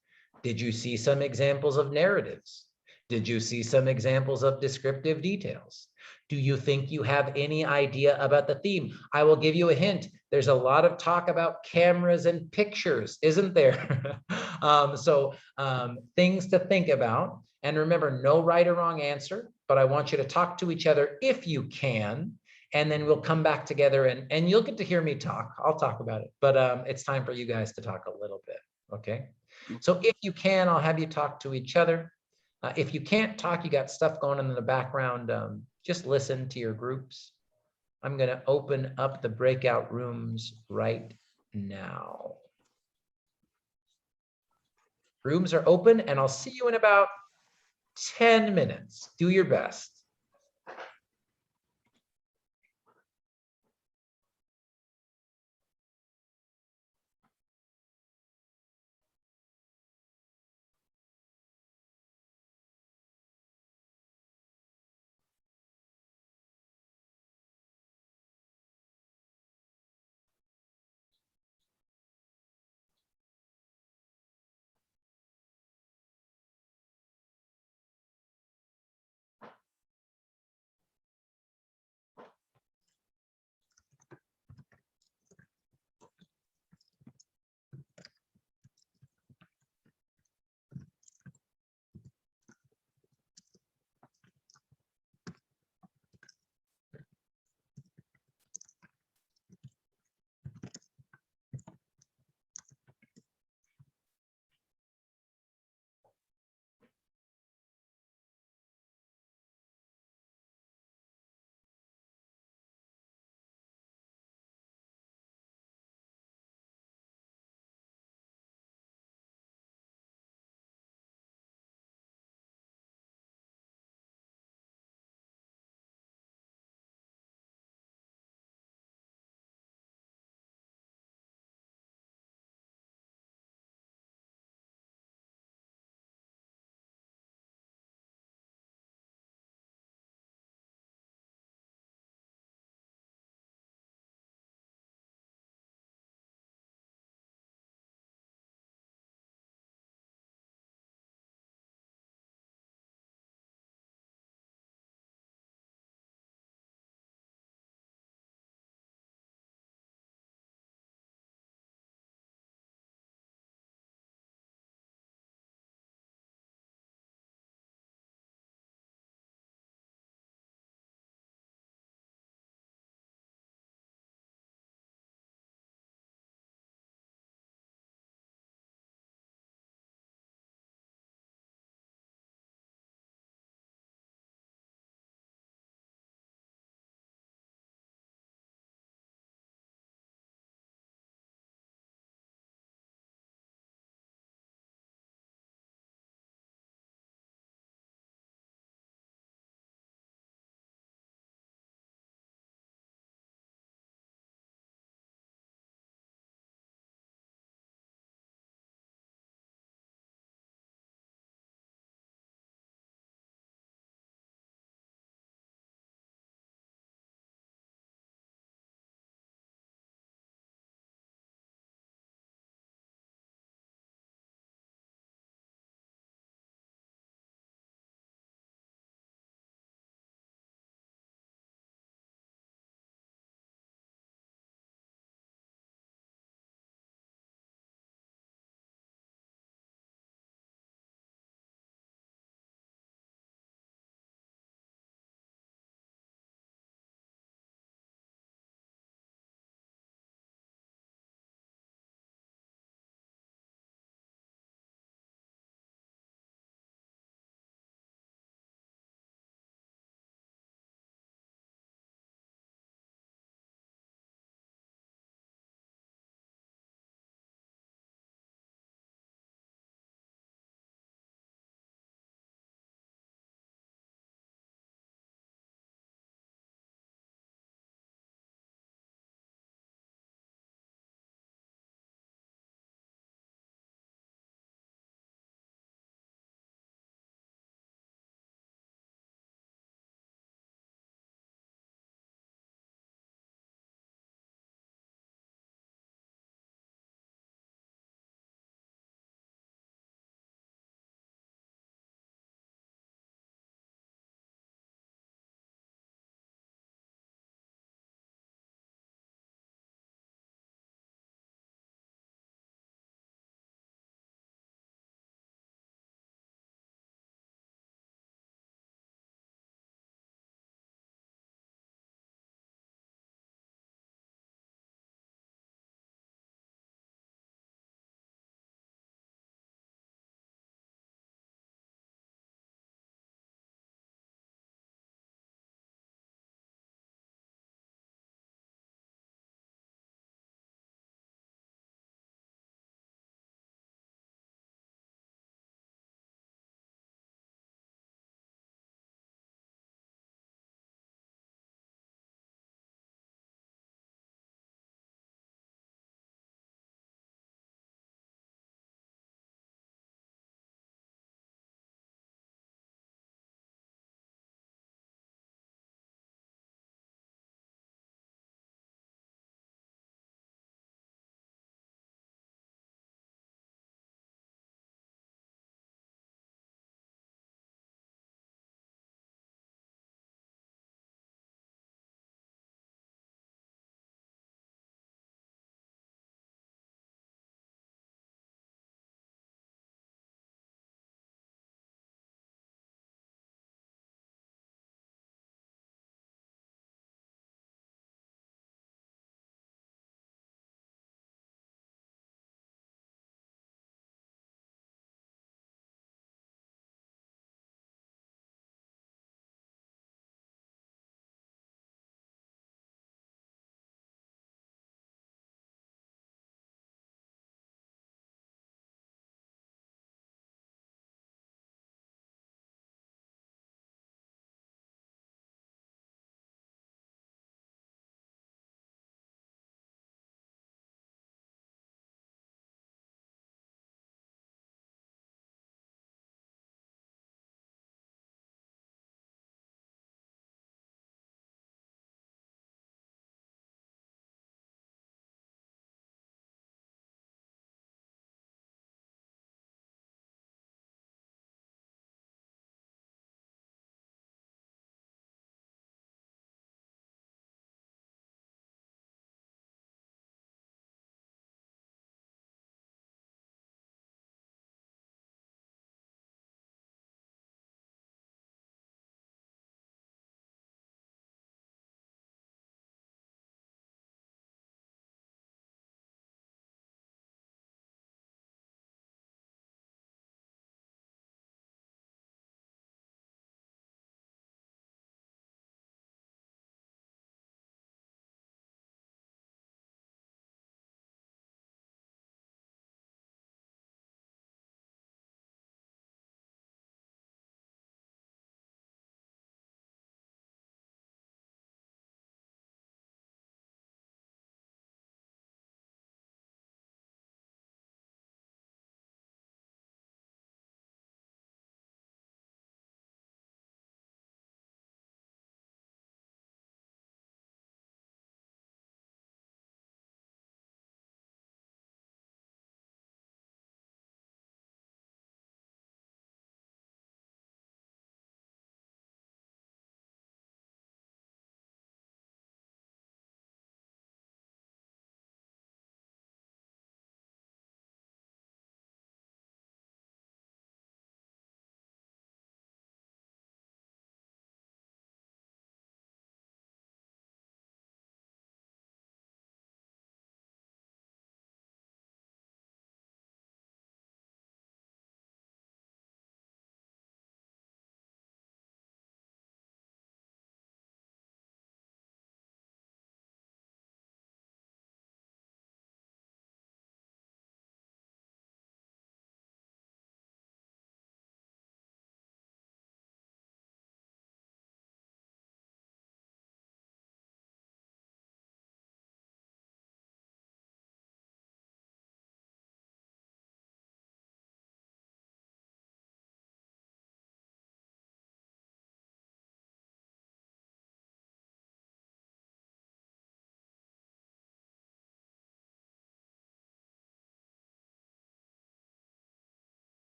Did you see some examples of narratives? Did you see some examples of descriptive details? Do you think you have any idea about the theme? I will give you a hint. There's a lot of talk about cameras and pictures, isn't there? Things to think about. And remember, no right or wrong answer, but I want you to talk to each other if you can. And then we'll come back together and you'll get to hear me talk. I'll talk about it, but it's time for you guys to talk a little bit, okay? So if you can, I'll have you talk to each other. If you can't talk, you got stuff going on in the background, just listen to your groups. I'm going to open up the breakout rooms right now. Rooms are open and I'll see you in about 10 minutes. Do your best.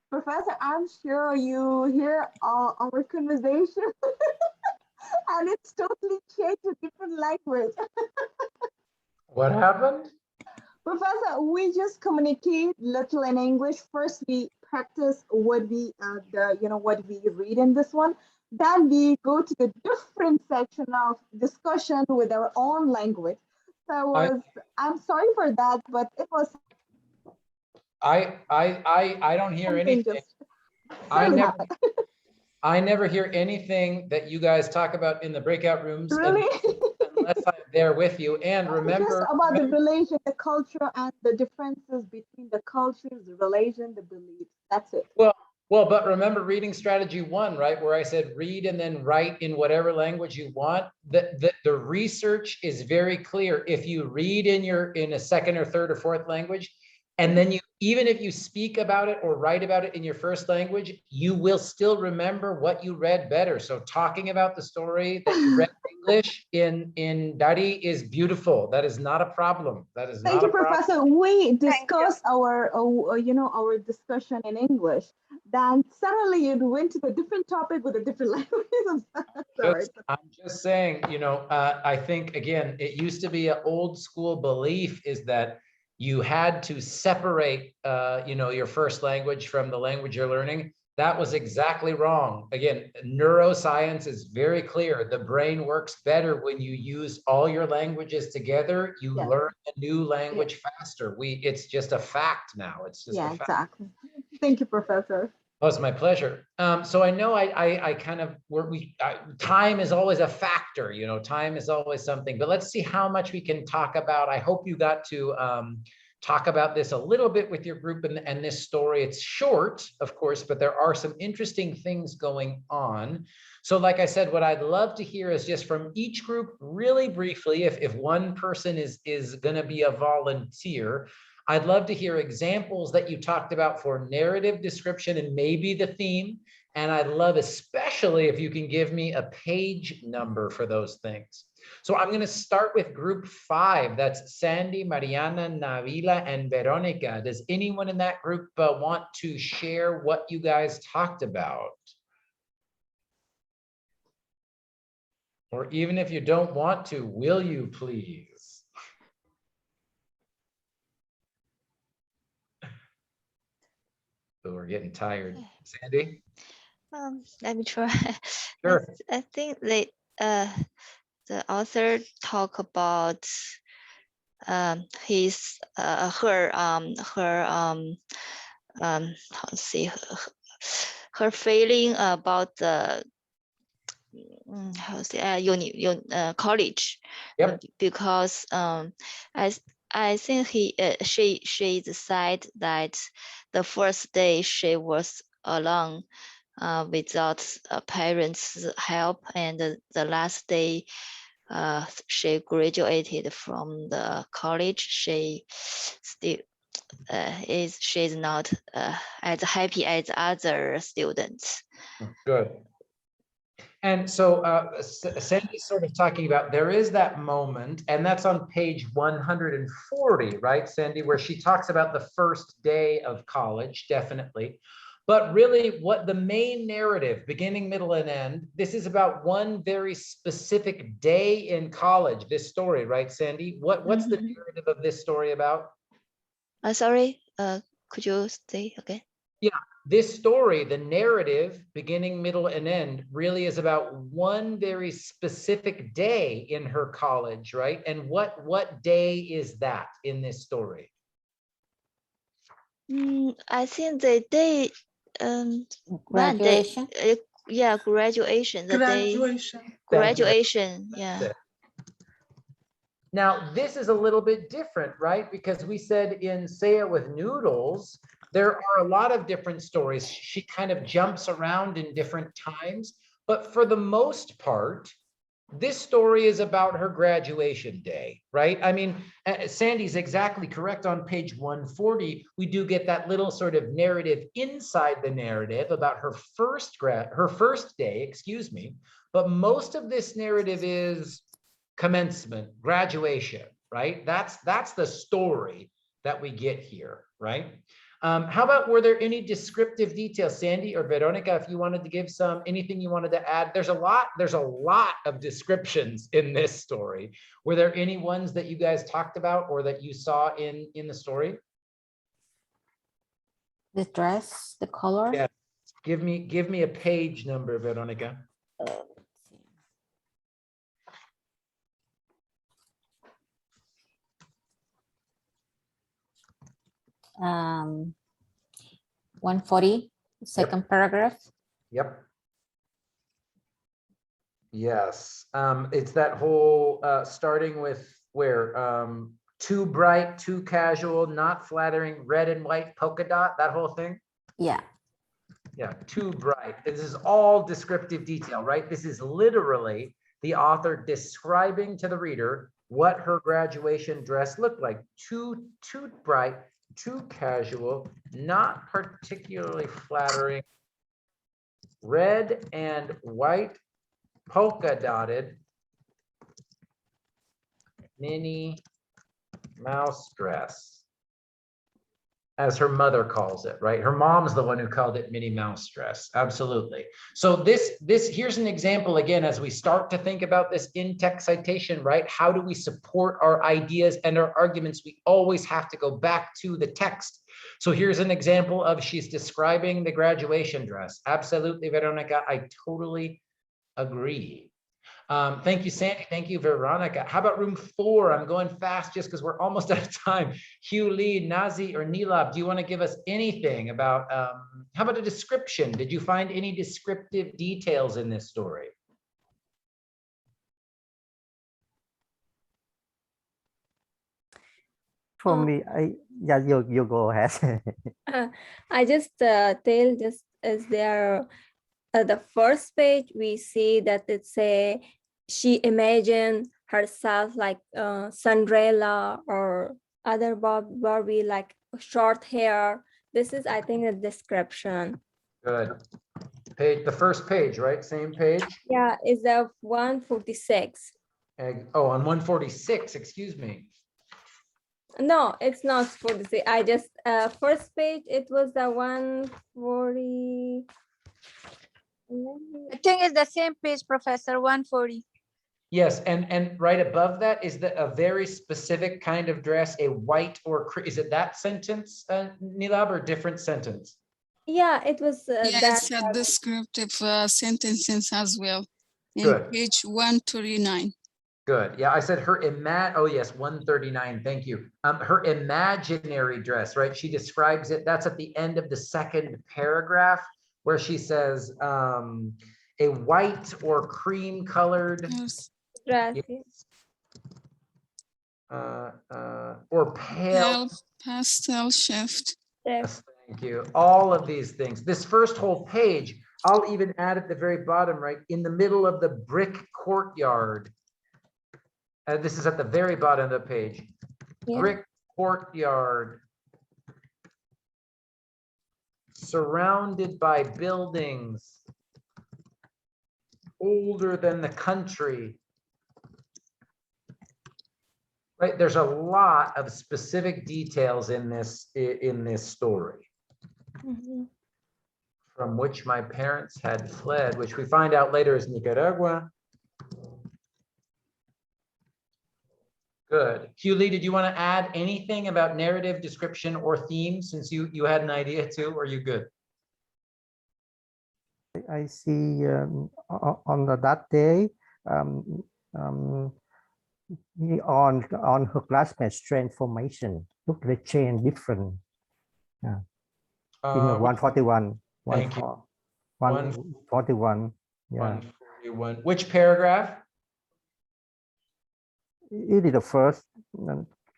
Professor, I'm sure you hear our conversation and it's totally changed to different language. What happened? Professor, we just communicate little in English. First, we practice what we what we read in this one. Then we go to the different section of discussion with our own language. So I'm sorry for that, but it was I don't hear something anything. just I suddenly never happened. I never hear anything that you guys talk about in the breakout rooms Really? unless I'm there with you. And Just remember, about the relation, the culture, and the differences between the cultures, the religion, the beliefs. That's it. but remember reading strategy 1, right? Where I said read and then write in whatever language you want. The research is very clear. If you read in a second or third or fourth language, and then even if you speak about it or write about it in your first language, you will still remember what you read better. So talking about the story that you read in English in Dari is beautiful. That is not a problem. That is Thank not you, a problem. Professor. We discussed our discussion in English. Then suddenly you went to the different topic with a different language. Sorry. I'm just saying, I think, again, it used to be an old school belief is that you had to separate, your first language from the language you're learning. That was exactly wrong. Again, neuroscience is very clear. The brain works better when you use all your languages together. You learn a new language faster. It's just a fact now. It's just a fact. Exactly. Thank you, Professor. Oh, it's my pleasure. So I know time is always a factor, time is always something, but let's see how much we can talk about. I hope you got to talk about this a little bit with your group and this story. It's short, of course, but there are some interesting things going on. So like I said, what I'd love to hear is just from each group really briefly, if one person is going to be a volunteer, I'd love to hear examples that you talked about for narrative description and maybe the theme. And I'd love especially if you can give me a page number for those things. So I'm going to start with group 5. That's Sandy, Mariana, Navila, and Veronica. Does anyone in that group want to share what you guys talked about? Or even if you don't want to, will you please? So we're getting tired. Sandy? Let me try. Sure. I think the author talk about her feeling about the college. Yep. Because I think she decided that the first day she was alone without parents' help, and the last day she graduated from the college. She still she's not as happy as other students. Good. And so Sandy's sort of talking about, there is that moment, and that's on page 140, right, Sandy, where she talks about the first day of college, definitely. But really what the main narrative, beginning, middle, and end, this is about one very specific day in college, this story, right, Sandy? What's the narrative of this story about? Sorry, could you say again? Yeah, this story, the narrative, beginning, middle, and end, really is about one very specific day in her college, right? And what day is that in this story? I think the day, graduation. Yeah, graduation. The Graduation. day graduation. Yeah. Now, this is a little bit different, right? Because we said in Say It With Noodles, there are a lot of different stories. She kind of jumps around in different times, but for the most part, this story is about her graduation day, right? I mean, Sandy's exactly correct. On page 140, we do get that little sort of narrative inside the narrative about her first day, excuse me. But most of this narrative is commencement, graduation, right? That's the story. that we get here, right? How about, were there any descriptive details, Sandy or Veronica, if you wanted to give anything you wanted to add? There's a lot of descriptions in this story. Were there any ones that you guys talked about or that you saw in the story? The dress, the color. Yeah. Give me a page number, Veronica. Let's see. 140, second paragraph. Yep. Yes. It's that whole starting with where too bright, too casual, not flattering, red and white polka dot, that whole thing. Yeah. Yeah, too bright. This is all descriptive detail, right? This is literally the author describing to the reader what her graduation dress looked like. Too bright, too casual, not particularly flattering, red and white polka dotted Minnie Mouse dress, as her mother calls it, right? Her mom's the one who called it Minnie Mouse dress. Absolutely. So here's an example again, as we start to think about this in-text citation, right? How do we support our ideas and our arguments? We always have to go back to the text. So here's an example of, she's describing the graduation dress. Absolutely, Veronica, I totally agree. Thank you, Sandy. Thank you, Veronica. How about room 4? I'm going fast just because we're almost out of time. Hugh Lee, Nazi, or Nilab, do you want to give us anything about, how about a description? Did you find any descriptive details in this story? For me, yeah, you go ahead. I just tell just as there, the first page we see that it's she imagined herself like Cinderella or other Barbie, like short hair. This is, I think, a description. Good. The first page, right? Same page? Yeah, it's the 146. Oh, on 146, excuse me. No, it's not 46. I just, first page, it was the 140. I think it's the same page, Professor, 140. Yes, and right above that is a very specific kind of dress, a white or, is it that sentence, Nilab, or different sentence? Yeah, it was it's a descriptive sentences as well. In Good. Page 139. Good. Yeah, I said her oh yes, 139. Thank you. Her imaginary dress, right? She describes it. That's at the end of the second paragraph, where she says a white or cream colored dress, or pale pastel shift. Yes, thank you. All of these things. This first whole page, I'll even add at the very bottom, right in the middle of the brick courtyard. This is at the very bottom of the page. Yeah. Brick courtyard, surrounded by buildings older than the country. Right, there's a lot of specific details in this story. Mm-hmm. From which my parents had fled, which we find out later is Nicaragua. Good. Hugh Lee, did you want to add anything about narrative, description, or theme, since you had an idea too, or are you good? I see on that day, on her classmates' transformation, look, they change different. Yeah. In 141. Thank you. 141. Yeah. 141. Which paragraph? It is the first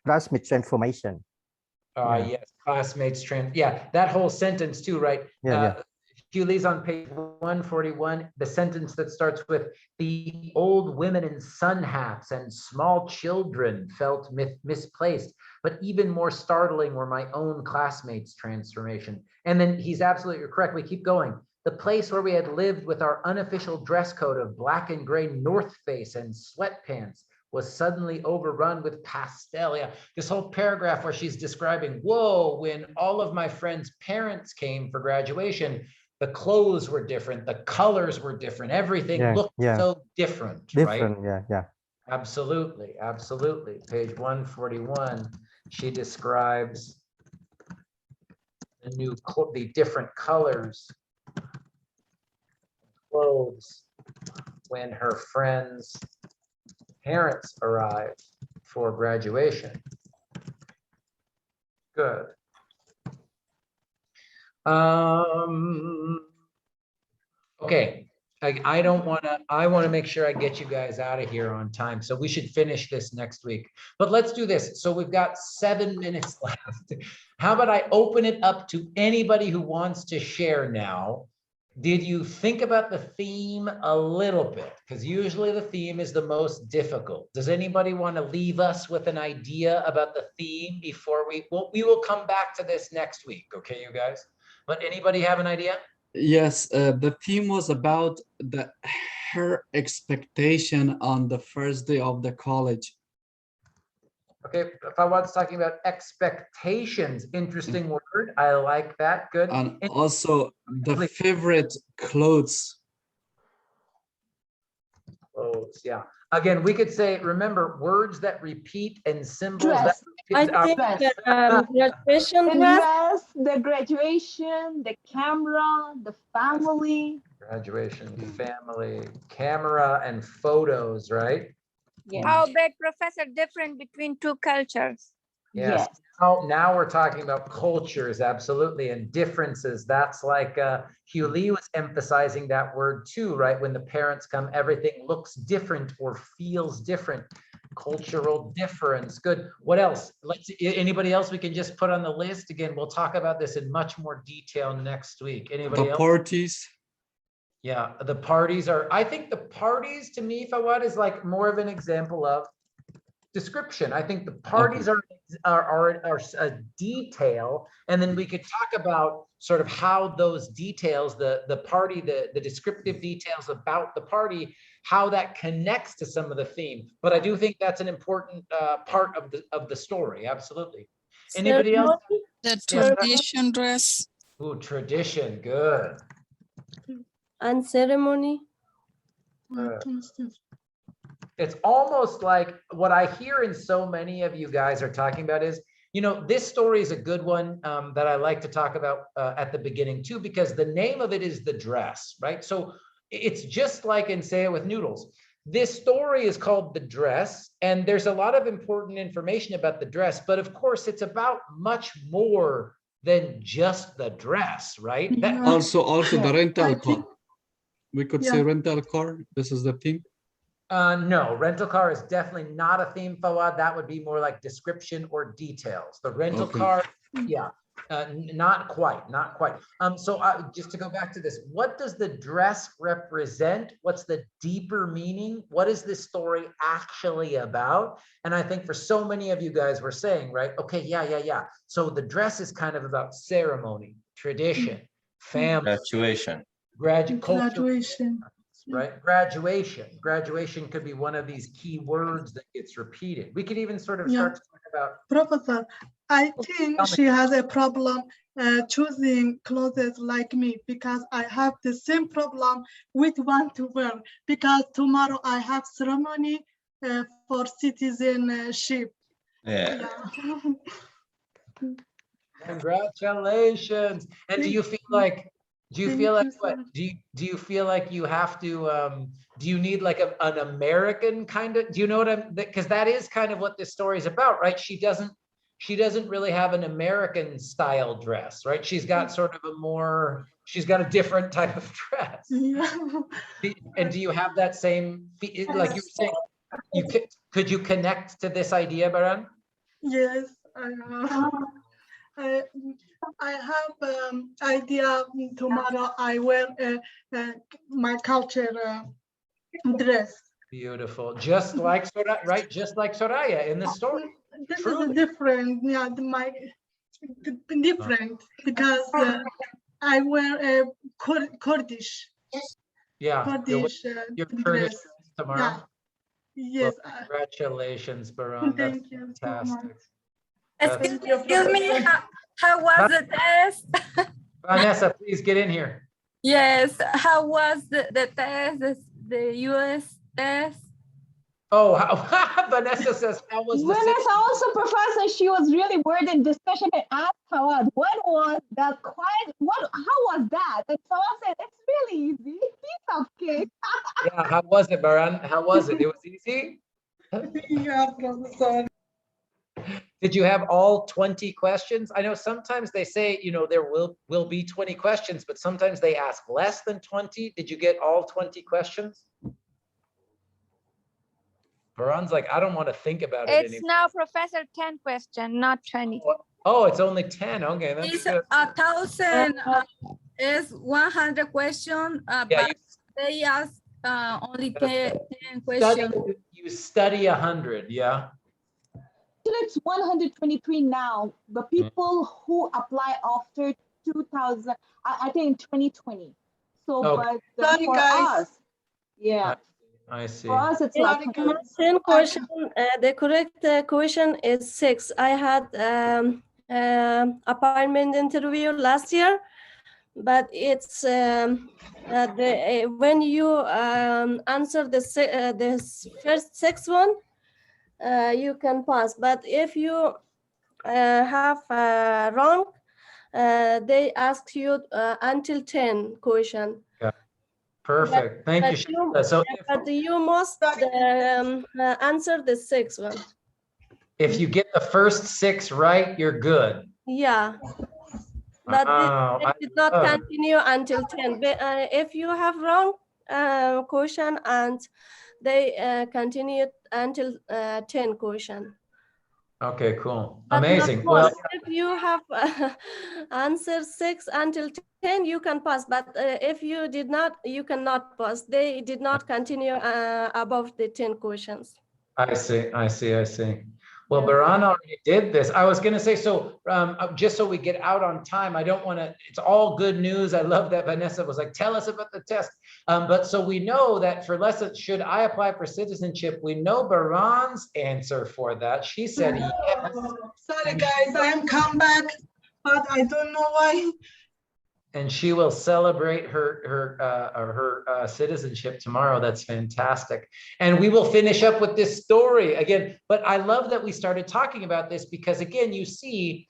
classmate transformation. Yes, classmates yeah, that whole sentence too, right? Yeah. Hugh Lee's on page 141, the sentence that starts with, the old women in sun hats and small children felt misplaced, but even more startling were my own classmates' transformation. And then he's absolutely correct. We keep going. The place where we had lived with our unofficial dress code of black and gray North Face and sweatpants was suddenly overrun with pastel. Yeah, this whole paragraph where she's describing, whoa, when all of my friends' parents came for graduation, the clothes were different, the colors were different, everything looked so different, right? Yeah. Absolutely, absolutely. Page 141, she describes the different colors, clothes, when her friends' parents arrived for graduation. Good. Okay. I don't want to, I want to make sure I get you guys out of here on time. So we should finish this next week. But let's do this. So we've got 7 minutes left. How about I open it up to anybody who wants to share now? Did you think about the theme a little bit? Because usually the theme is the most difficult. Does anybody want to leave us with an idea about the theme before we will come back to this next week. Okay, you guys? But anybody have an idea? Yes, the theme was about her expectation on the first day of the college. Okay, if I was talking about expectations, interesting word. I like that. Good. And also the favorite clothes. Clothes, yeah. Again, we could say, remember, words that repeat and symbols Dress. that I think graduation dress, the graduation, the camera, the family. Graduation, family, camera, and photos, right? How about, Professor, different between two cultures? Yes. Now we're talking about cultures, absolutely, and differences. That's like Hugh Lee was emphasizing that word too, right? When the parents come, everything looks different or feels different. Cultural difference. Good. What else? Anybody else we can just put on the list? Again, we'll talk about this in much more detail next week. Anybody else? The parties. Yeah, the parties are, I think the parties to me, Fawad, is like more of an example of description. I think the parties are a detail, and then we could talk about sort of how those details, the party, the descriptive details about the party, how that connects to some of the theme. But I do think that's an important part of the story. Absolutely. Anybody else? The tradition dress. Ooh, tradition. Good. And ceremony. It's almost like what I hear in so many of you guys are talking about is, you know, this story is a good one that I like to talk about at the beginning too, because the name of it is The Dress, right? So it's just like in Say It With Noodles. This story is called The Dress, and there's a lot of important information about the dress, but of course it's about much more than just the dress, right? Also the rental car. We could say rental car. This is the theme. No, rental car is definitely not a theme, Fawad. That would be more like description or details. The rental car, yeah, not quite. So just to go back to this, what does the dress represent? What's the deeper meaning? What is this story actually about? And I think for so many of you guys were saying, right? Okay, yeah. So the dress is kind of about ceremony, tradition, family, graduation. Right? Graduation could be one of these key words that gets repeated. We could even sort of start to talk about. Professor, I think she has a problem choosing clothes like me, because I have the same problem with what to wear, because tomorrow I have ceremony for citizenship. Congratulations. And do you feel like what? Do you feel like you have to do you need like an American kind of, do you know what I'm, because that is kind of what this story is about, right? She doesn't really have an American style dress, right? She's got sort of she's got a different type of dress. And do you have that same, like you were saying, could you connect to this idea, Baran? Yes, I have idea. Tomorrow I wear my culture dress. Beautiful, just like Soraya, right? Just like Soraya in the story. This is different, different because I wear a Kurdish. Yeah, Kurdish your Kurdish tomorrow. Yes. Congratulations, Baran. That's Thank you so fantastic. much. Excuse me, how was the test? Vanessa, please get in here. Yes, how was the test, the US test? Oh, Vanessa says, how was the Vanessa also, Professor, she was really worried in discussion and asked Fawad, what was the quiet, how was that? And Fawad said, it's really easy, piece of cake. Yeah, how was it, Baran? How was it? It was easy? Yeah, Professor. Did you have all 20 questions? I know sometimes they say, there will be 20 questions, but sometimes they ask less than 20. Did you get all 20 questions? Baran's like, I don't want to think about it It's anymore. now, Professor, 10 question, not 20. Oh, it's only 10. Okay, that's It's good. 1,000 is 100 question, Yeah, but they ask only 10 questions. You study 100, yeah? It's 123 now. The people who apply after 2000, I think 2020. So, Okay. but for us, yeah. I see. For us, it's like 10 question. The correct question is 6. I had appointment interview last year, but it's when you answer the first 6 one, you can pass. But if you have wrong, they ask you until 10 question. Yeah. Perfect. Thank you. But you must answer the 6th one. If you get the first 6 right, you're good. Yeah. But they did not continue until 10. But, if you have wrong question and they continued until 10 question. Okay, cool. But amazing. Well, if you have answer 6 until 10, you can pass. But if you did not, you cannot pass. They did not continue above the 10 questions. I see. Well, Baran already did this. I was going to say, so just so we get out on time, I don't want to, it's all good news. I love that Vanessa was like, tell us about the test. But so we know that for lesson, should I apply for citizenship? We know Baran's answer for that. She said yes. Sorry, guys, I am come back, but I don't know why. And she will celebrate her citizenship tomorrow. That's fantastic. And we will finish up with this story again. But I love that we started talking about this because again, you see,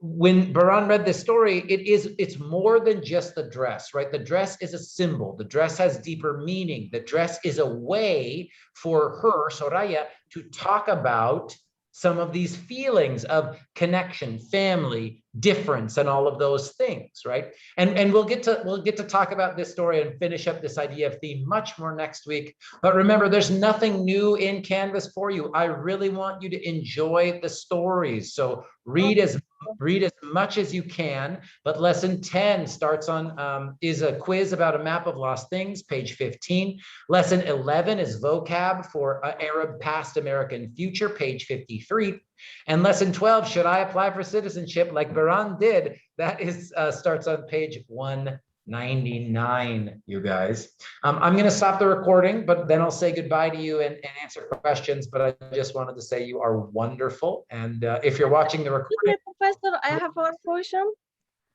when Baran read this story, it's more than just the dress, right? The dress is a symbol. The dress has deeper meaning. The dress is a way for her, Soraya, to talk about some of these feelings of connection, family, difference, and all of those things, right? And we'll get to talk about this story and finish up this idea of theme much more next week. But remember, there's nothing new in Canvas for you. I really want you to enjoy the stories. So read as much as you can. But lesson 10 starts on is a quiz about a map of lost things, page 15. Lesson 11 is vocab for Arab past, American future, page 53. And lesson 12, should I apply for citizenship like Baran did? That is starts on page 199, you guys. I'm going to stop the recording, but then I'll say goodbye to you and answer questions. But I just wanted to say you are wonderful. And if you're watching the recording. Professor, I have one question.